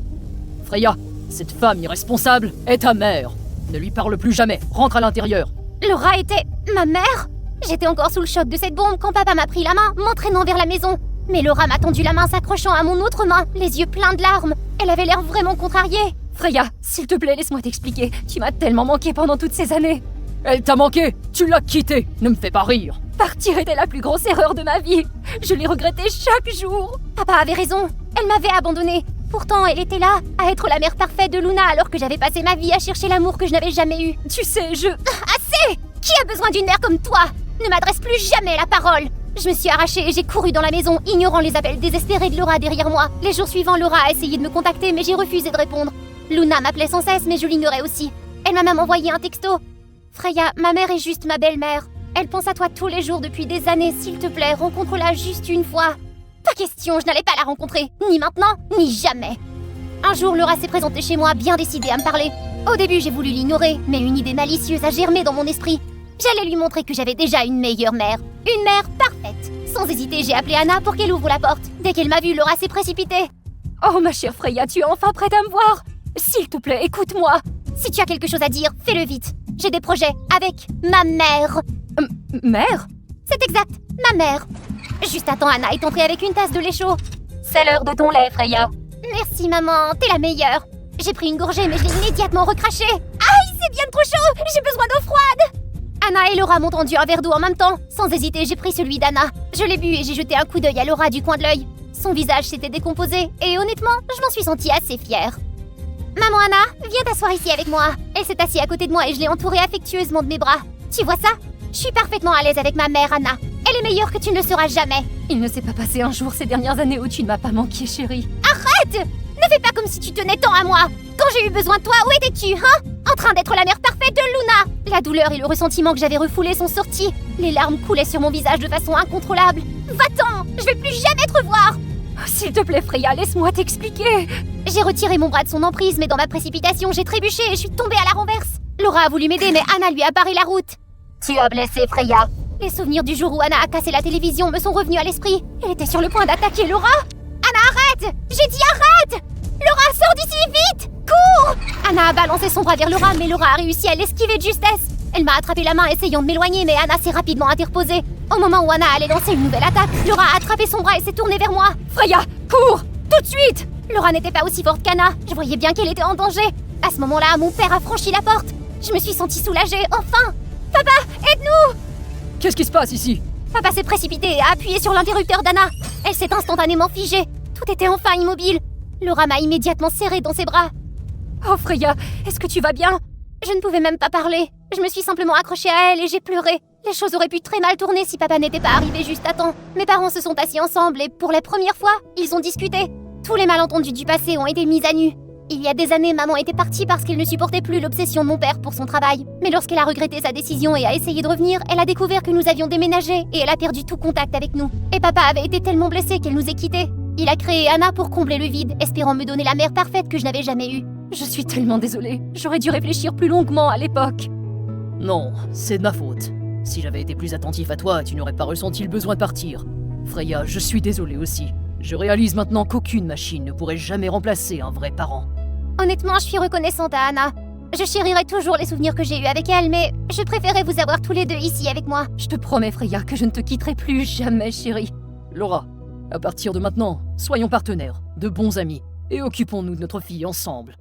Freya, cette femme irresponsable est ta mère. Ne lui parle plus jamais, rentre à l'intérieur. Laura était ma mère? J'étais encore sous le choc de cette bombe quand papa m'a pris la main, m'entraînant vers la maison. Mais Laura m'a tendu la main s'accrochant à mon autre main, les yeux pleins de larmes. Elle avait l'air vraiment contrariée. Freya, s'il te plaît, laisse-moi t'expliquer. Tu m'as tellement manqué pendant toutes ces années. Elle t'a manqué, tu l'as quittée. Ne me fais pas rire. Partir était la plus grosse erreur de ma vie. Je l'ai regretté chaque jour. Papa avait raison, elle m'avait abandonnée. Pourtant, elle était là, à être la mère parfaite de Luna alors que j'avais passé ma vie à chercher l'amour que je n'avais jamais eu. Tu sais, Assez! Qui a besoin d'une mère comme toi? Ne m'adresse plus jamais la parole. Je me suis arrachée et j'ai couru dans la maison, ignorant les appels désespérés de Laura derrière moi. Les jours suivants, Laura a essayé de me contacter, mais j'ai refusé de répondre. Luna m'appelait sans cesse, mais je l'ignorais aussi. Elle m'a même envoyé un texto. Freya, ma mère est juste ma belle-mère. Elle pense à toi tous les jours depuis des années, s'il te plaît, rencontre-la juste une fois. Pas question, je n'allais pas la rencontrer, ni maintenant, ni jamais. Un jour, Laura s'est présentée chez moi, bien décidée à me parler. Au début, j'ai voulu l'ignorer, mais une idée malicieuse a germé dans mon esprit. J'allais lui montrer que j'avais déjà une meilleure mère. Une mère parfaite. Sans hésiter, j'ai appelé Anna pour qu'elle ouvre la porte. Dès qu'elle m'a vue, Laura s'est précipitée. Oh ma chère Freya, tu es enfin prête à me voir? S'il te plaît, écoute-moi. Si tu as quelque chose à dire, fais-le vite. J'ai des projets avec ma mère. Mère? C'est exact, ma mère. Juste attends, Anna est entrée avec une tasse de lait chaud. C'est l'heure de ton lait, Freya. Merci maman, t'es la meilleure. J'ai pris une gorgée mais je l'ai immédiatement recraché. Aïe, c'est bien trop chaud, j'ai besoin d'eau froide. Anna et Laura m'ont tendu un verre d'eau en même temps. Sans hésiter, j'ai pris celui d'Anna. Je l'ai bu et j'ai jeté un coup d'œil à Laura du coin de l'œil. Son visage s'était décomposé et honnêtement, je m'en suis sentie assez fière. Maman Anna, viens t'asseoir ici avec moi. Elle s'est assise à côté de moi et je l'ai entourée affectueusement de mes bras. Tu vois ça? Je suis parfaitement à l'aise avec ma mère Anna. Elle est meilleure que tu ne le seras jamais. Il ne s'est pas passé un jour ces dernières années où tu ne m'as pas manqué, chérie. Arrête! Ne fais pas comme si tu tenais tant à moi. Quand j'ai eu besoin de toi, où étais-tu, hein? En train d'être la mère parfaite de Luna. La douleur et le ressentiment que j'avais refoulés sont sortis. Les larmes coulaient sur mon visage de façon incontrôlable. Va-t'en! Je vais plus jamais te revoir! Oh, s'il te plaît, Freya, laisse-moi t'expliquer. J'ai retiré mon bras de son emprise, mais dans ma précipitation, j'ai trébuché et je suis tombée à la renverse. Laura a voulu m'aider, mais Anna lui a barré la route. Tu as blessé Freya. Les souvenirs du jour où Anna a cassé la télévision me sont revenus à l'esprit. Elle était sur le point d'attaquer Laura. Anna, arrête! J'ai dit arrête! Laura, sors d'ici, vite! Cours! Anna a balancé son bras vers Laura, mais Laura a réussi à l'esquiver de justesse. Elle m'a attrapé la main essayant de m'éloigner, mais Anna s'est rapidement interposée. Au moment où Anna allait lancer une nouvelle attaque, Laura a attrapé son bras et s'est tournée vers moi. Freya, cours! Tout de suite! Laura n'était pas aussi forte qu'Anna. Je voyais bien qu'elle était en danger. À ce moment-là, mon père a franchi la porte. Je me suis sentie soulagée, enfin! Papa, aide-nous! Qu'est-ce qui se passe ici? Papa s'est précipité et a appuyé sur l'interrupteur d'Anna. Elle s'est instantanément figée. Tout était enfin immobile. Laura m'a immédiatement serrée dans ses bras. Oh Freya, est-ce que tu vas bien? Je ne pouvais même pas parler. Je me suis simplement accrochée à elle et j'ai pleuré. Les choses auraient pu très mal tourner si papa n'était pas arrivé juste à temps. Mes parents se sont assis ensemble et pour la première fois, ils ont discuté. Tous les malentendus du passé ont été mis à nu. Il y a des années, maman était partie parce qu'elle ne supportait plus l'obsession de mon père pour son travail. Mais lorsqu'elle a regretté sa décision et a essayé de revenir, elle a découvert que nous avions déménagé et elle a perdu tout contact avec nous. Et papa avait été tellement blessé qu'elle nous ait quittés. Il a créé Anna pour combler le vide, espérant me donner la mère parfaite que je n'avais jamais eue. Je suis tellement désolée. J'aurais dû réfléchir plus longuement à l'époque. Non, c'est de ma faute. Si j'avais été plus attentif à toi, tu n'aurais pas ressenti le besoin de partir. Freya, je suis désolé aussi. Je réalise maintenant qu'aucune machine ne pourrait jamais remplacer un vrai parent. Honnêtement, je suis reconnaissante à Anna. Je chérirai toujours les souvenirs que j'ai eus avec elle, mais je préférais vous avoir tous les deux ici avec moi. Je te promets, Freya, que je ne te quitterai plus jamais, chérie. Laura, à partir de maintenant, soyons partenaires, de bons amis, et occupons-nous de notre fille ensemble.